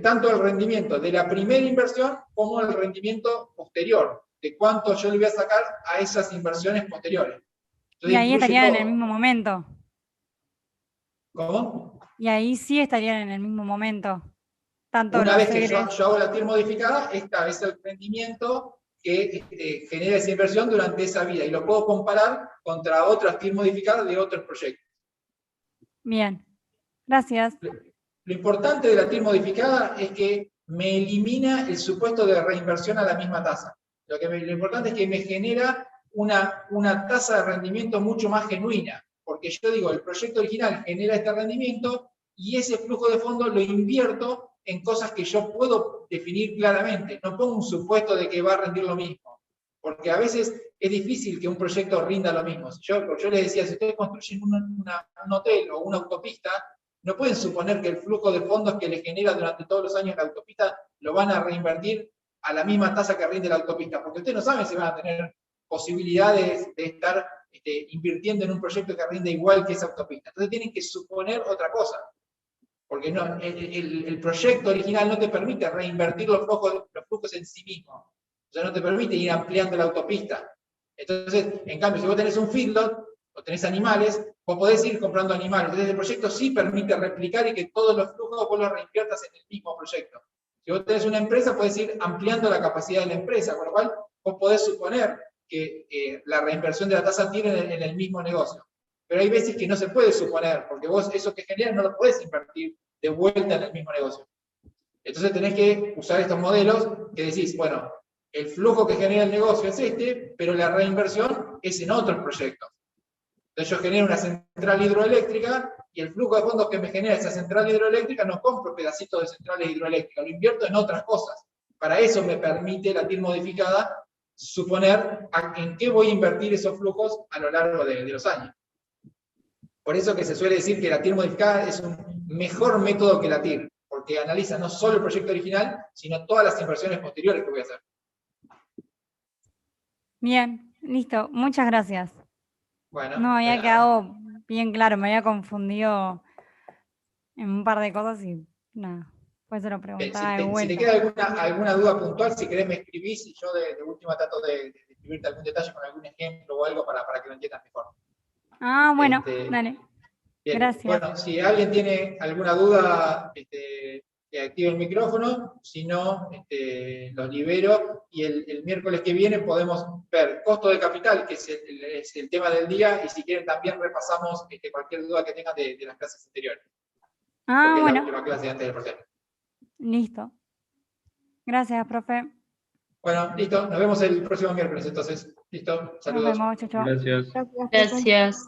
tanto el rendimiento de la primera inversión como el rendimiento posterior, de cuánto yo le voy a sacar a esas inversiones posteriores. Entonces, y ahí estarían en el mismo momento. ¿Cómo? Y ahí sí estarían en el mismo momento. Tanto una vez que yo hago la TIR modificada, esta es el rendimiento que genera esa inversión durante esa vida, y lo puedo comparar contra otras TIR modificadas de otros proyectos. Bien, gracias. Lo importante de la TIR modificada es que me elimina el supuesto de reinversión a la misma tasa. Lo importante es que me genera una tasa de rendimiento mucho más genuina, porque yo digo, el proyecto original genera este rendimiento y ese flujo de fondos lo invierto en cosas que yo puedo definir claramente. No pongo un supuesto de que va a rendir lo mismo, porque a veces es difícil que un proyecto rinda lo mismo. Yo les decía, si ustedes construyen un hotel o una autopista, no pueden suponer que el flujo de fondos que les genera durante todos los años la autopista lo van a reinvertir a la misma tasa que rinde la autopista, porque ustedes no saben si van a tener posibilidades de estar invirtiendo en un proyecto que rinde igual que esa autopista. Entonces tienen que suponer otra cosa. Porque no, el proyecto original no te permite reinvertir los flujos en sí mismo. O sea, no te permite ir ampliando la autopista. Entonces, en cambio, si vos tenés un feedlot o tenés animales, vos podés ir comprando animales. Entonces, el proyecto sí permite replicar y que todos los flujos vos los reinviertas en el mismo proyecto. Si vos tenés una empresa, podés ir ampliando la capacidad de la empresa, con lo cual vos podés suponer que la reinversión de la tasa TIR en el mismo negocio. Pero hay veces que no se puede suponer, porque vos eso que generas no lo podés invertir de vuelta en el mismo negocio. Entonces tenés que usar estos modelos que decís, bueno, el flujo que genera el negocio es este, pero la reinversión es en otros proyectos. Entonces yo genero una central hidroeléctrica y el flujo de fondos que me genera esa central hidroeléctrica no compro pedacitos de centrales hidroeléctricas, lo invierto en otras cosas. Para eso me permite la TIR modificada suponer en qué voy a invertir esos flujos a lo largo de los años. Por eso que se suele decir que la TIR modificada es un mejor método que la TIR, porque analiza no solo el proyecto original, sino todas las inversiones posteriores que voy a hacer. Bien, listo. Muchas gracias. Bueno, No, había quedado bien claro, me había confundido en un par de cosas y nada, pues se lo preguntaba de si vuelta. te queda alguna duda puntual, si querés me escribís y yo de última trato de escribirte algún detalle con algún ejemplo o algo para que lo entiendas mejor. Ah, bueno, dale. Bien. Gracias. Bueno, si alguien tiene alguna duda, que active el micrófono, si no, los libero y el miércoles que viene podemos ver costo de capital, que es el tema del día, y si quieren también repasamos cualquier duda que tengan de las clases anteriores. Ah, porque bueno. es la última clase antes del proceso. Listo. Gracias, profe. Bueno, listo, nos vemos el próximo miércoles entonces. Listo, Nos saludos. vemos, chau, chau. Gracias. Gracias. profe. Gracias.